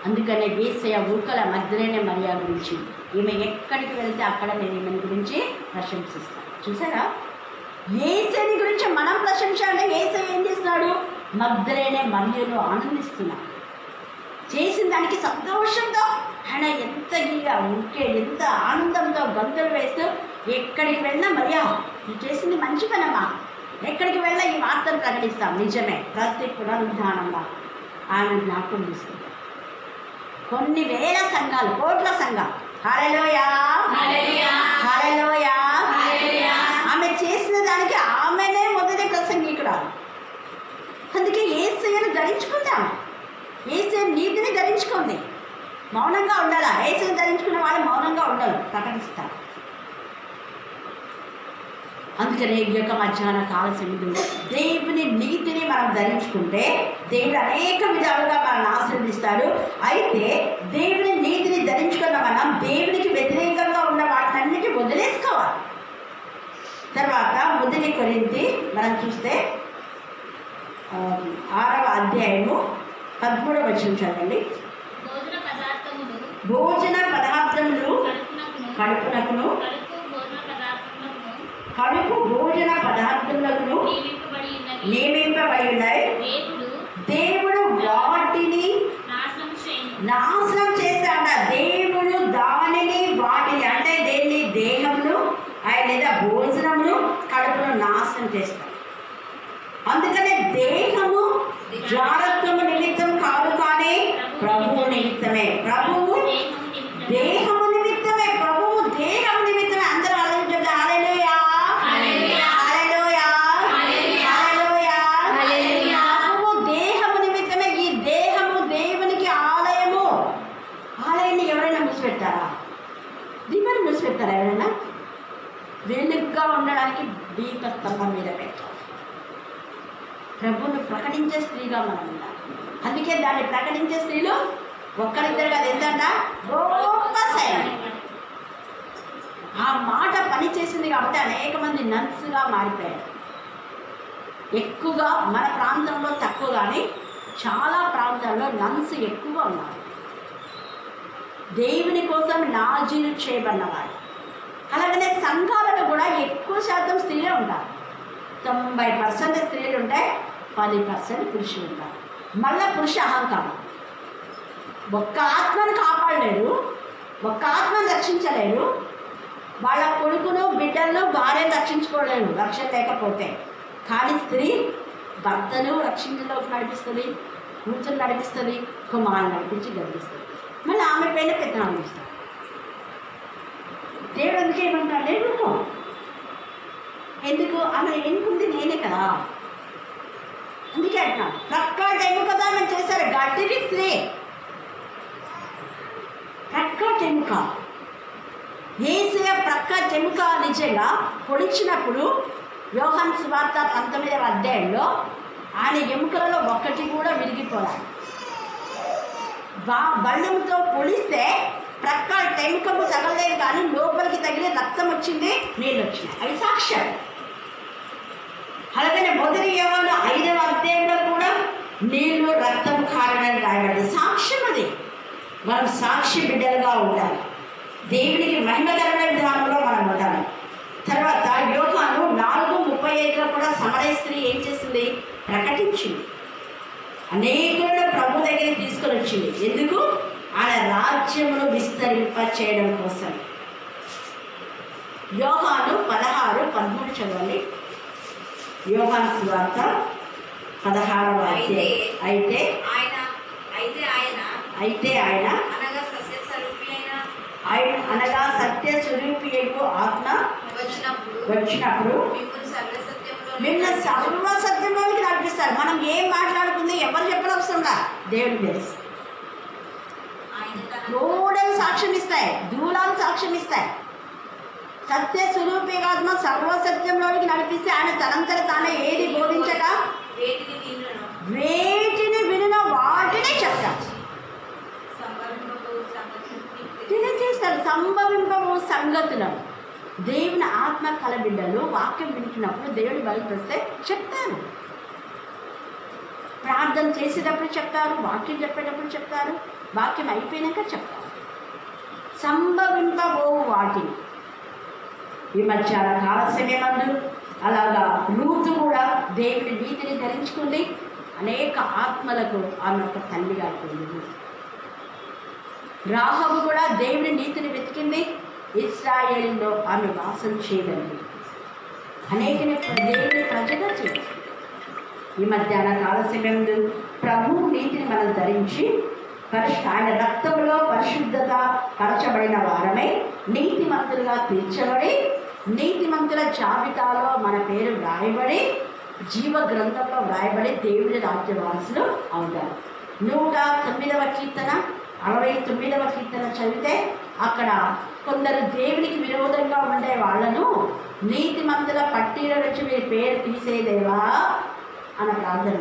అందుకనే యేసయ్య ఊకల మగ్దలేనే మరియ గురించి, ఈమె ఎక్కడికి వెళ్తే అక్కడ నేను ఈమె గురించి ప్రశంసిస్తాను. చూసారా? యేసయ్యని గురించి మనం ప్రశంసాలంటే యేసయ్య ఏం చేస్తున్నాడు? మగ్దలేనే మరియను ఆనందిస్తున్నాడు. చేసిన దానికి సంతోషంతో ఆయన ఎంత ఎంత ఆనందంతో గంతులు వేస్తూ ఎక్కడికి వెళ్ళినా మరియా నువ్వు చేసింది మంచి పనమ్మా, ఎక్కడికి వెళ్ళా ఈ వార్తను ప్రకటిస్తాం. నిజమే, ప్రతి పునరుద్ధానంగా ఆమె జ్ఞాపకం తీసుకుంటాం. కొన్ని వేల సంఘాలు, కోట్ల సంఘాలు. హల్లెలూయా, హల్లెలూయా. ఆమె చేసిన దానికి ఆమెనే మొదటి ప్రసంగికురాలు. అందుకే యేసయ్యను ధరించుకుందాం. యేసయ్య నీతిని ధరించుకుంది. మౌనంగా ఉండాలా? యేసుని ధరించుకున్న వాళ్ళు మౌనంగా ఉండరు, ప్రకటిస్తారు. అందుకనే ఈ యొక్క మధ్యాహ్న కాల సమయంలో దేవుని నీతిని మనం ధరించుకుంటే దేవుడు అనేక విధాలుగా మనల్ని ఆశీర్వదిస్తాడు. అయితే దేవుని నీతిని ధరించుకున్న మనం దేవునికి వ్యతిరేకంగా ఉన్న వాటినన్నిటి వదిలేసుకోవాలి. తర్వాత 1 కొరింథీ మనం చూస్తే 6వ అధ్యాయము 13వ వచనం చదవండి. భోజన పదార్థములు కడుపునకును, కడుపు భోజన పదార్థములకు నియమింపబడి ఉన్నాయి. దేవుడు వాటిని నాశనం చేస్తాడ. దేవుడు దానిని వాటిని అంటే దేన్ని, దేహమును లేదా భోజనమును కడుపును నాశనం చేస్తాడు. అందుకనే దేహము జాగ్రత్తము నిమిత్తం కాదు, కానీ ప్రభువు నిమిత్తమే. ప్రభువు దేహము నిమిత్తమే, ప్రభువు దేహము నిమిత్తమే. అందరూ ఆలోచించండి. హల్లెలూయా, హల్లెలూయా, హల్లెలూయా. ప్రభువు దేహము నిమిత్తమే. ఈ దేహము దేవునికి ఆలయము. ఆలయాన్ని ఎవరైనా మూసిపెట్టారా? దీపాన్ని మూసిపెట్టారా ఎవరైనా? వెలుగుగా ఉండడానికి దీపస్తంభం మీద పెట్టాలి. ప్రభువును ప్రకటించే స్త్రీగా మనం ఉండాలి. అందుకే దాన్ని ప్రకటించే స్త్రీలు ఒక్కరిద్దరు కదా, ఎంతంట గొప్ప సైన్యం. ఆ మాట పనిచేసింది కాబట్టి అనేక మంది నన్స్గా మారిపోయారు. ఎక్కువగా మన ప్రాంతంలో తక్కువ, కానీ చాలా ప్రాంతాల్లో నన్స్ ఎక్కువగా ఉన్నారు. దేవుని కోసం నాజీలు చేయబడినవారు. అలాగనే సంఘాలలో కూడా ఎక్కువ శాతం స్త్రీలే ఉంటారు. 90% స్త్రీలు ఉంటాయి, 10% పురుషులు ఉంటారు. మళ్ళా పురుష అహంకారం. ఒక్క ఆత్మను కాపాడలేరు, ఒక్క ఆత్మను రక్షించలేరు. వాళ్ళ కొడుకును, బిడ్డలను, భార్యను రక్షించుకోలేరు రక్షణ లేకపోతే. కానీ స్త్రీ భర్తను రక్షణలోకి నడిపిస్తుంది, కూతురు నడిపిస్తుంది, కుమారుని నడిపించి గర్భిస్తుంది. మళ్ళీ ఆమె పైన పెత్తనం ఇస్తారు. దేవుడు అందుకే ఏమంటాడు, నేను ఎందుకు ఆమె ఎన్నుకుంది నేనే కదా. అందుకే అంటున్నాను, ప్రక్కటి ఎన్నుకదా మేము చేశారు. గట్టిది స్త్రీ, ప్రక్కటి ఎన్నుక. యేసయ్య ప్రక్కటి ఎన్నుక నిజంగా పొడిచినప్పుడు యోహాను సువార్త 19వ అధ్యాయంలో ఆయన ఎముకలలో ఒక్కటి కూడా విరిగిపోవాలి. బళ్ళంతో పొడిస్తే ప్రక్క టెంకము తగలలేదు, కానీ లోపలికి తగిలి రక్తం వచ్చింది, నీళ్ళు వచ్చినాయి. అవి సాక్ష్యం. అలాగనే మొదటి యోహాను 5వ అధ్యాయంలో కూడా నీళ్లు రక్తం కారణాన్ని రాయబడింది. సాక్ష్యం అది. మనం సాక్షి బిడ్డలుగా ఉండాలి. దేవునికి మహిమకరమైన విధానంలో మనం ఉండాలి. తర్వాత యోహాను 4:35లో కూడా సమరయ స్త్రీ ఏం చేసింది? ప్రకటించింది. అనేకులను ప్రభు దగ్గరికి తీసుకొని వచ్చింది. ఎందుకు? ఆయన రాజ్యమును విస్తరింప చేయడం కోసం. యోహాను 16:13 చదవండి. యోహాను సువార్త 16వ అధ్యాయం. అయితే ఆయన అనగా సత్య స్వరూపియకు ఆత్మ వచ్చినప్పుడు మిమ్మల్ని సర్వసత్యంలోకి నడిపిస్తారు. మనం ఏం మాట్లాడుతుంది ఎవరు చెప్పడం అవసరంగా దేవుడికి తెలుసు. గోడలు సాక్ష్యం ఇస్తాయి, దూరాలు సాక్ష్యం ఇస్తాయి. సత్య స్వరూపి ఆత్మ సర్వసత్యంలోకి నడిపిస్తే ఆయన తనంతట తానే ఏది బోధించక వేటిని వినిన వాటిని చెప్తారు. తెలియజేస్తారు సంభవింపము సంగతులను. దేవుని ఆత్మ కలబిడ్డలు వాక్యం వింటున్నప్పుడు దేవుడు బయలుపరిస్తే చెప్తారు. ప్రార్థన చేసేటప్పుడు చెప్తారు, వాక్యం చెప్పేటప్పుడు చెప్తారు, వాక్యం అయిపోయినాక చెప్తారు. సంభవింపబోవు వాటిని. ఈ మధ్యాహ్న కాల సమయమందు అలాగా రూతు కూడా దేవుని నీతిని ధరించుకుంది. అనేక ఆత్మలకు ఆమె ఒక తల్లిగా అయిపోయింది. రాహబు కూడా దేవుని నీతిని వెతికింది. ఇశ్రాయేలులో ఆమె వాసం చేయగలిగింది. అనేకని దేవుని ప్రజగా చేయాలి. ఈ మధ్యాహ్న కాల సమయంలో ప్రభు నీతిని మనం ధరించి ఆయన రక్తంలో పరిశుద్ధత పరచబడిన వారమై నీతిమంతులుగా తీర్చబడి నీతిమంతుల జాబితాలో మన పేరు వ్రాయబడి జీవ గ్రంథంలో వ్రాయబడి దేవుని రాజ్య వారసులు అవుతారు. 109వ కీర్తన 69వ కీర్తన చదివితే అక్కడ కొందరు దేవునికి విరోధంగా ఉండే వాళ్ళను నీతిమంతుల పట్టీల నుంచి మీరు పేరు తీసేదేవా అన్న ప్రార్థన.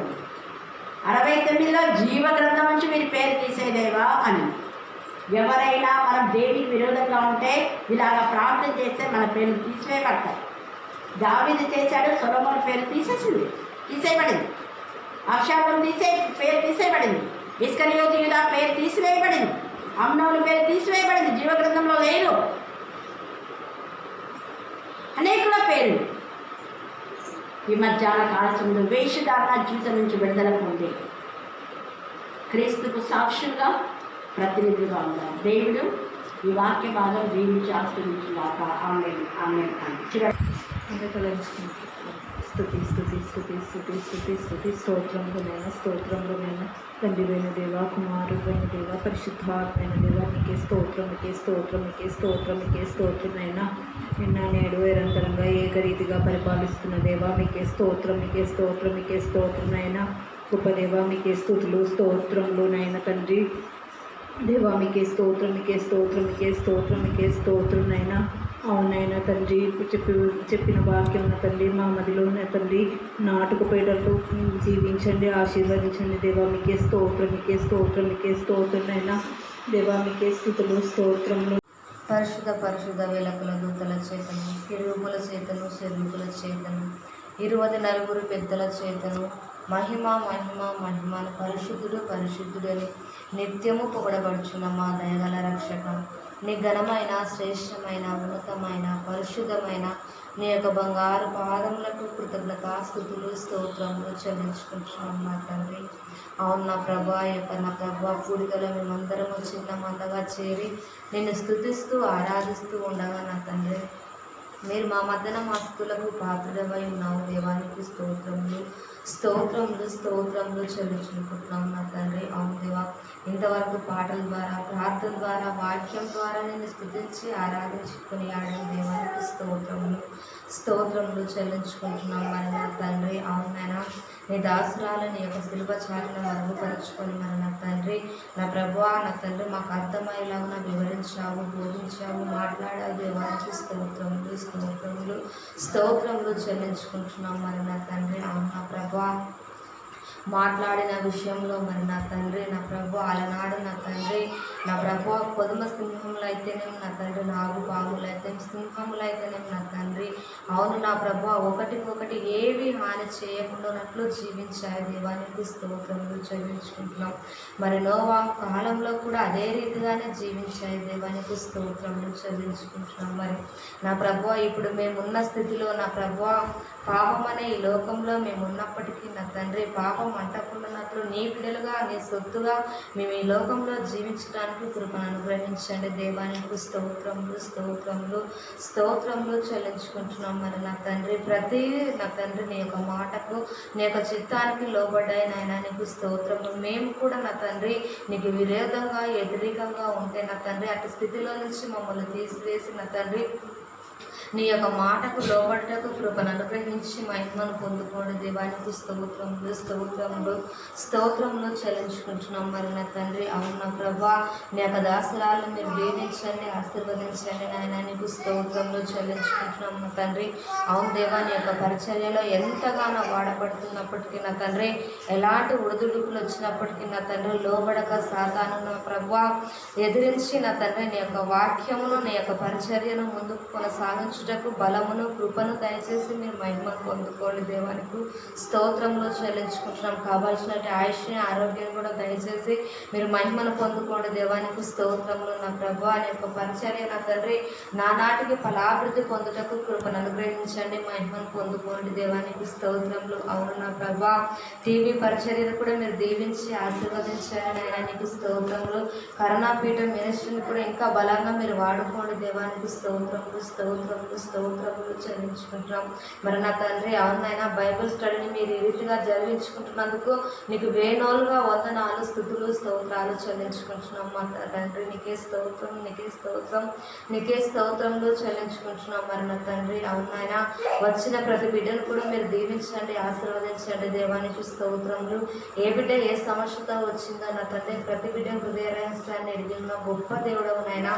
69లో జీవ గ్రంథం నుంచి మీరు పేరు తీసేదేవా అని. ఎవరైనా మనం దేవునికి విరోధంగా ఉంటే ఇలాగ ప్రార్థన చేస్తే మన పేరు తీసివేయబడతాయి. దావీదు చేశాడు, సొలొమోను పేరు తీసేయబడింది. అబ్షాలోము పేరు తీసేయబడింది. ఇస్కరియోతు యూదా పేరు తీసివేయబడింది. అమ్నోను పేరు తీసివేయబడింది, జీవ గ్రంథంలో లేరు. అనేకుల పేరు ఈ మధ్యాహ్న కాలశంలో వేషధారణ జీవితం నుంచి విడుదల పొంది క్రీస్తుకు సాక్షులుగా ప్రతినిధిగా ఉన్నారు. దేవుడు ఈ వాక్య భాగం దీవించి ఆశీర్వదించుగాక. ఆమేన్ ఆమేన్ అని స్తుతి స్తుతి స్తుతి స్తుతి స్తుతి స్తుతి స్తోత్రములైన స్తోత్రములైన తండ్రివైన దేవ, కుమారుడైన దేవ, పరిశుద్ధాత్మైన దేవ, మీకే స్తోత్రం, మీకే స్తోత్రం, మీకే స్తోత్రం, మీకే స్తోత్రమైనా నిన్న నేడు నిరంతరంగా ఏకరీతిగా పరిపాలిస్తున్న దేవ, మీకే స్తోత్రం, మీకే స్తోత్రం, మీకే స్తోత్రమైనా గొప్ప దేవ, మీకే స్తుతులు స్తోత్రములునైనా తండ్రి దేవా, మీకే స్తోత్రం, మీకే స్తోత్రం, మీకే స్తోత్రం, మీకే స్తోత్రంనైనా. అవునైనా తండ్రి, చెప్పిన వాక్యం తండ్రి మా మదిలో తండ్రి నాటుకుపోయేటట్టు జీవించండి, ఆశీర్వదించండి దేవా. మీకే స్తోత్రం, మీకే స్తోత్రం, మీకే స్తోత్రంనైనా దేవా, మీకే స్తుతులు స్తోత్రములు. పరిశుద్ధ పరిశుద్ధ వేలకుల దూతల చేతను, కిరూబుల చేతను, శరూపుల చేతను, 24 పెద్దల చేతను మహిమ మహిమ మహిమను పరిశుద్ధుడు పరిశుద్ధుడని నిత్యము పొగడబడుచున్న మా దయగల రక్షక, నీ ఘనమైన శ్రేష్టమైన ఉన్నతమైన పరిశుద్ధమైన నీ యొక్క బంగారు పాదములకు కృతజ్ఞతాస్తుతులు స్తోత్రములు చెల్లించుకుంటున్నాం నా తండ్రి. అవును నా ప్రభా, నా ప్రభా కూడికలో మేమందరము చిన్న మందగా చేరి నిన్ను స్తుతిస్తూ ఆరాధిస్తూ ఉండగా నా తండ్రి, మీరు మా మధ్యన మా స్తుతులకు పాత్రుడమై ఉన్నావు. దేవానికి స్తోత్రములు స్తోత్రములు స్తోత్రములు చెల్లించుకుంటున్నాం నా తండ్రి. అవును దేవా, ఇంతవరకు పాటల ద్వారా ప్రార్థన ద్వారా వాక్యం ద్వారా నేను స్తుతించి ఆరాధించుకుని ఆడిన దేవానికి స్తోత్రములు స్తోత్రములు చెల్లించుకుంటున్నాం మరి నా తండ్రి. అవునైనా నీ దాసురాలని యొక్క శిల్ప చాటున మరుగుపరుచుకొని మరి నా తండ్రి, నా ప్రభువా నా తండ్రి మాకు అర్థమయ్యేలాగా వివరించావు, బోధించావు, మాట్లాడావు. దేవానికి స్తోత్రములు స్తోత్రములు స్తోత్రములు చెల్లించుకుంటున్నాం మరి నా తండ్రి. అవును నా ప్రభువా, మాట్లాడిన విషయంలో మరి నా తండ్రి, నా ప్రభు అలనాడు నా తండ్రి, నా ప్రభు కొదుమ సింహములు అయితేనేమి నా తండ్రి, నాగు పాములు అయితే సింహములు అయితేనేమి నా తండ్రి, అవును నా ప్రభు ఒకటికొకటి ఏవి హాని చేయకుండానట్లు జీవించాయి. దేవానికి స్తోత్రములు చెల్లించుకుంటున్నాం. మరి నోవా కాలంలో కూడా అదే రీతిగానే జీవించాయి. దేవానికి స్తోత్రములు చెల్లించుకుంటున్నాం. మరి నా ప్రభు ఇప్పుడు మేమున్న స్థితిలో నా ప్రభు పాపం అనే ఈ లోకంలో మేము ఉన్నప్పటికీ నా తండ్రి, పాపం అంటకుండానట్లు నీ బిడ్డలుగా నీ సొత్తుగా మేము ఈ లోకంలో జీవించడానికి కృపను అనుగ్రహించండి. దేవానికి స్తోత్రములు స్తోత్రములు స్తోత్రములు చెల్లించుకుంటున్నాం. మరి నా తండ్రి ప్రతి నా తండ్రి నీ యొక్క మాటకు నీ యొక్క చిత్తానికి లోబడ్డాయి నాయన, నీకు స్తోత్రములు. మేము కూడా నా తండ్రి నీకు విరోధంగా వ్యతిరేకంగా ఉంటే నా తండ్రి అటు స్థితిలో నుంచి మమ్మల్ని తీసివేసి నా తండ్రి నీ యొక్క మాటకు లోబడ్డకు కృపను అనుగ్రహించి మహిమను పొందుకోండి. దేవానికి స్తోత్రములు స్తోత్రములు స్తోత్రములు చెల్లించుకుంటున్నాం మరి నా తండ్రి. అవును నా ప్రభా, నీ యొక్క దాసురాలను మీరు దీవించండి, ఆశీర్వదించండి నాయన. నీకు స్తోత్రములు చెల్లించుకుంటున్నాం నా తండ్రి. అవును దేవా, నీ యొక్క పరిచర్యలో ఎంతగానో వాడబడుతున్నప్పటికీ నా తండ్రి, ఎలాంటి ఉడుదుడుకులు వచ్చినప్పటికీ నా తండ్రి లోబడక సాతాను నా ప్రభా ఎదిరించి నా తండ్రి నీ యొక్క వాక్యమును నీ యొక్క పరిచర్యను ముందుకు కొనసాగించు బలమును కృపను దయచేసి మీరు మహిమను పొందుకోండి. దేవానికి స్తోత్రంలో చెల్లించుకుంటున్నాం. కావాల్సినట్టు ఆయుష్ని ఆరోగ్యం కూడా దయచేసి మీరు మహిమను పొందుకోండి. దేవానికి స్తోత్రములు. నా ప్రభు అనే యొక్క పరిచర్య నా తండ్రి నానాటికి ఫలాభివృద్ధి పొందుటకు కృపను అనుగ్రహించండి, మహిమను పొందుకోండి. దేవానికి స్తోత్రములు. అవును నా ప్రభు టీవీ పరిచర్యను కూడా మీరు దీవించి ఆశీర్వదించండి నాయన. నీకు స్తోత్రములు. కరుణాపీఠం మినిస్ట్రీని కూడా ఇంకా బలంగా మీరు వాడుకోండి. దేవానికి స్తోత్రములు స్తోత్రములు స్తోత్రములు చెల్లించుకుంటున్నాం. మరి నా తండ్రి అవునైనా బైబిల్ స్టడీని మీరు ఈ రీతిగా జరిగించుకుంటున్నందుకు నీకు వేణోలుగా వందనాలు, స్తుతులు, స్తోత్రాలు చెల్లించుకుంటున్నాం. మా తండ్రి నీకే స్తోత్రం, నీకే స్తోత్రం, నీకే స్తోత్రములు చెల్లించుకుంటున్నాం. మరి నా తండ్రి అవునైనా వచ్చిన ప్రతి బిడ్డను కూడా మీరు దీవించండి, ఆశీర్వదించండి. దేవానికి స్తోత్రములు. ఏ బిడ్డ ఏ సమస్యతో వచ్చిందో నా తండ్రి ప్రతి బిడ్డ హృదయ రహస్యాన్ని ఎరిగిన గొప్ప దేవుడవునైనా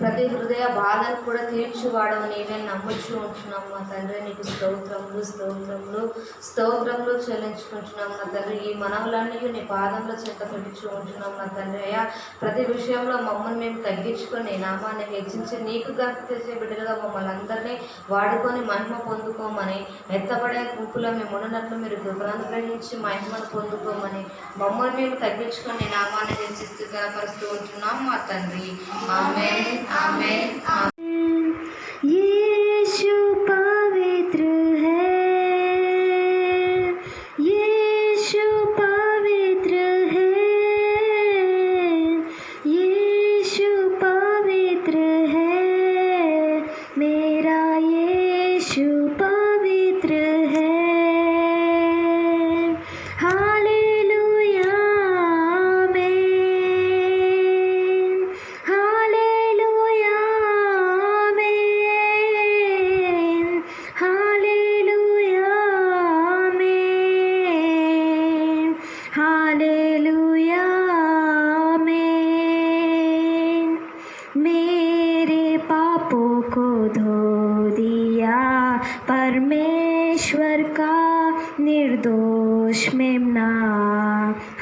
ప్రతి హృదయ బాధను కూడా తీర్చువాడవు నీవే నమ్ముచూ ఉంటున్నాం. మా తండ్రి నీకు స్తోత్రములు, స్తోత్రములు, స్తోత్రములు చెల్లించుకుంటున్నాం. మా తండ్రి ఈ మనవులన్నీ నీ పాదంలో చెంత పెట్టుచూ ఉంటున్నాం. మా తండ్రి అయ్యా ప్రతి విషయంలో మమ్మల్ని మేము తగ్గించుకొని నీ నామాన్ని హెచ్చించి నీకు ఘనత తెచ్చే బిడ్డలుగా మమ్మల్ని అందరినీ వాడుకొని మహిమ పొందుకోమని, ఎత్తబడే గుంపులో మేము ఉన్నట్లు మీరు కృపనుగ్రహించి మహిమను పొందుకోమని మమ్మల్ని మేము తగ్గించుకొని నీ నామాన్ని హెచ్చిస్తూ కనపరుస్తూ ఉంటున్నాం. మా తండ్రి ఆమేన్, आमेन, आमेन। यीशु पवित्र है, यीशु पवित्र है, यीशु पवित्र है, मेरा यीशु पवित्र है। Hallelujah amen, hallelujah amen, hallelujah amen, hallelujah amen. मेरे पापों को धो दिया परमेश्वर का निर्दोष मेमना,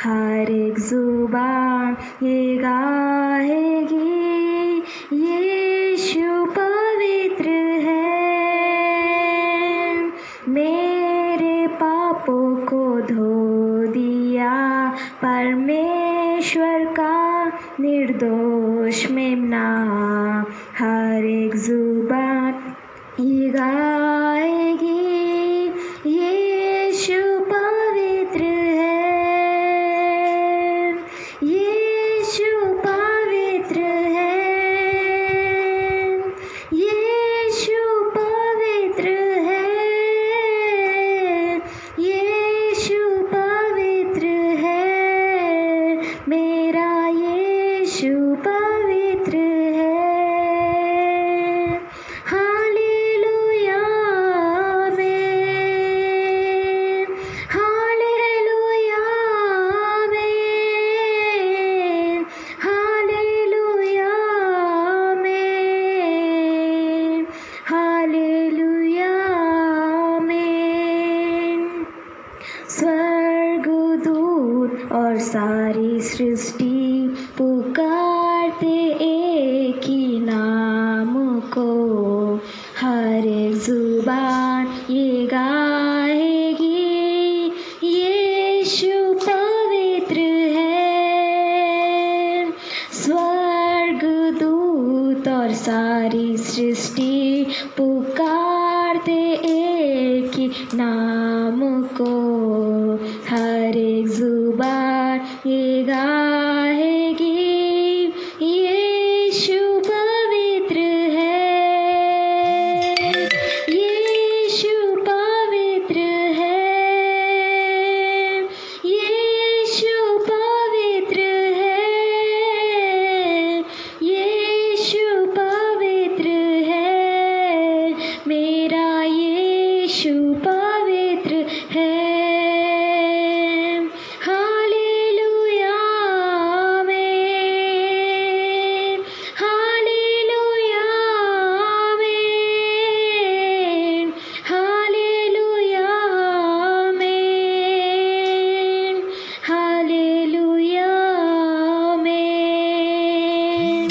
हर एक जुबान ये गाएगी यीशु पवित्र है। मेरे पापों को धो दिया परमेश्वर का निर्दोष मेमना, हर एक जुबान ये गाएगी यीशु पवित्र है, यीशु पवित्र है, यीशु पवित्र है, यीशु पवित्र है, मेरा यीशु पवित्र है। Hallelujah amen, hallelujah amen, hallelujah amen, hallelujah amen. स्वर्गदूत और सारी सृष्टि पुकारते एक ही नाम को, हर एक जुबान ये गाएगी यीशु पवित्र है। स्वर्गदूत और सारी सृष्टि पुकारते एक ही नाम को, हर एक जुबान ये गाएगी यीशु पवित्र है, यीशु पवित्र है, यीशु पवित्र है, यीशु पवित्र है, मेरा यीशु पवित्र है। Hallelujah amen, hallelujah amen, hallelujah amen, hallelujah amen.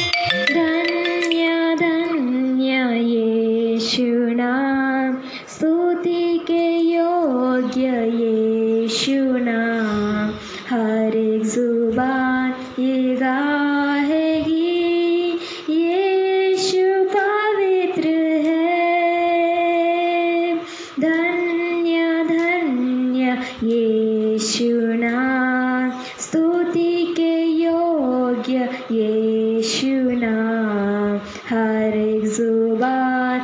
धन्य धन्य यीशु नाम, स्तुति के योग्य यीशु नाम, हर एक जुबान ये गाएगी यीशु पवित्र है। धन्य धन्य यीशु नाम, स्तुति के योग्य यीशु नाम, हर एक जुबान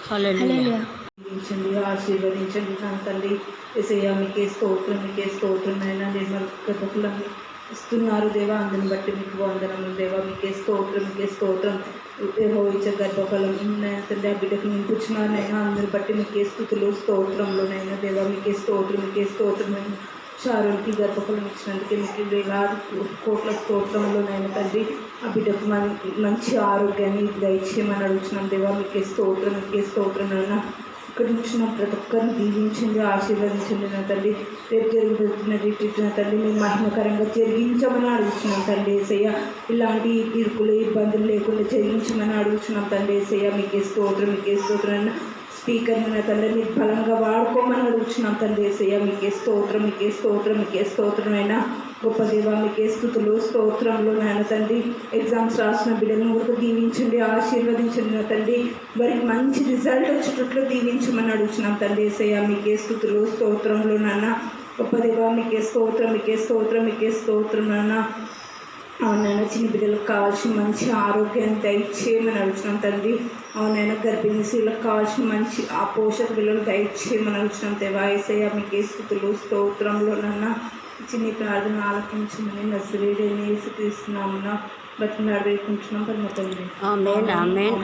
హల్లెలూయా. దీవించండి, ఆశీర్వదించండి నా తండ్రి. యేసయ్యా మీకే స్తోత్రం, మీకే స్తోత్రం అయినా దేవ గతకులను ఇస్తున్నారు దేవా, అందుని బట్టి మీకు వందనములు దేవా. మీకే స్తోత్రం, మీకే స్తోత్రం. యెహోవా గర్భఫలం ఉన్నాయని తండ్రి ఆ బిడ్డకు నింపుచున్నారనైనా అందరిని బట్టి మీకే స్తుతులు స్తోత్రంలోనైనా దేవా. మీకే స్తోత్రం, మీకే స్తోత్రమైన షారోన్కి గర్భఫలం ఇచ్చినందుకే మీకు వేలాది కోట్ల స్తోత్రంలోనైనా తండ్రి ఆ బిడ్డకు మంచి ఆరోగ్యాన్ని దయచేయమని అడుగుతున్నాం దేవా. మీకే స్తోత్రం, మీకే స్తోత్రం అయినా ఇక్కడ నుంచి ప్రతి ఒక్కరిని దీవించండి, ఆశీర్వదించండి నా తండ్రి. రేపు జరుగుతున్న రీట్రీట్ నా తండ్రి మేము మహిమకరంగా జరిగించమని అడుగుతున్నాం తండ్రి యేసయ్య. ఇలాంటి ఇరుకులు ఇబ్బందులు లేకుండా జరిగించమని అడుగుతున్నాం తండ్రి యేసయ్య. మీకే స్తోత్రం, మీకే స్తోత్రం. స్పీకర్ని నా తండ్రి మీరు బలంగా వాడుకోమని అడుగుతున్నాం తండ్రి యేసయ్య. మీకే స్తోత్రం, మీకే స్తోత్రం, మీకే స్తోత్రమైనా గొప్ప దేవ. మీకే స్తుతులు స్తోత్రంలో నాయన తండ్రి. ఎగ్జామ్స్ రాసిన బిడ్డలను కూడా దీవించండి, ఆశీర్వదించండి నా తండ్రి. వారికి మంచి రిజల్ట్ వచ్చేటట్లు దీవించమని అడుగుతున్నాం తండ్రి యేసయ్య. మీకే స్తుతులు స్తోత్రంలో నాన్న గొప్ప దేవ. మీకే స్తోత్రం, మీకే స్తోత్రం, మీకే స్తోత్రం నాన్న. అవునైనా చిన్న బిడ్డలకు కావాల్సిన మంచి ఆరోగ్యాన్ని దయచేయమని అడుగుతున్నాం తండ్రి. అవునైనా గర్భిణీ స్త్రీలకు కావాల్సిన మంచి ఆ పోషక విలువలు దయచేయమని అడుగుతున్నాం దేవా యేసయ్య. మీకే స్తుతులు స్తోత్రంలో నన్న చిన్ని ప్రార్థన ఆలకించమని నజరేయుడైన యేసుక్రీస్తు నామమున బతిమలాడి వేడుకుంటున్నాం పరమ తండ్రి. ఆమేన్, ఆమేన్.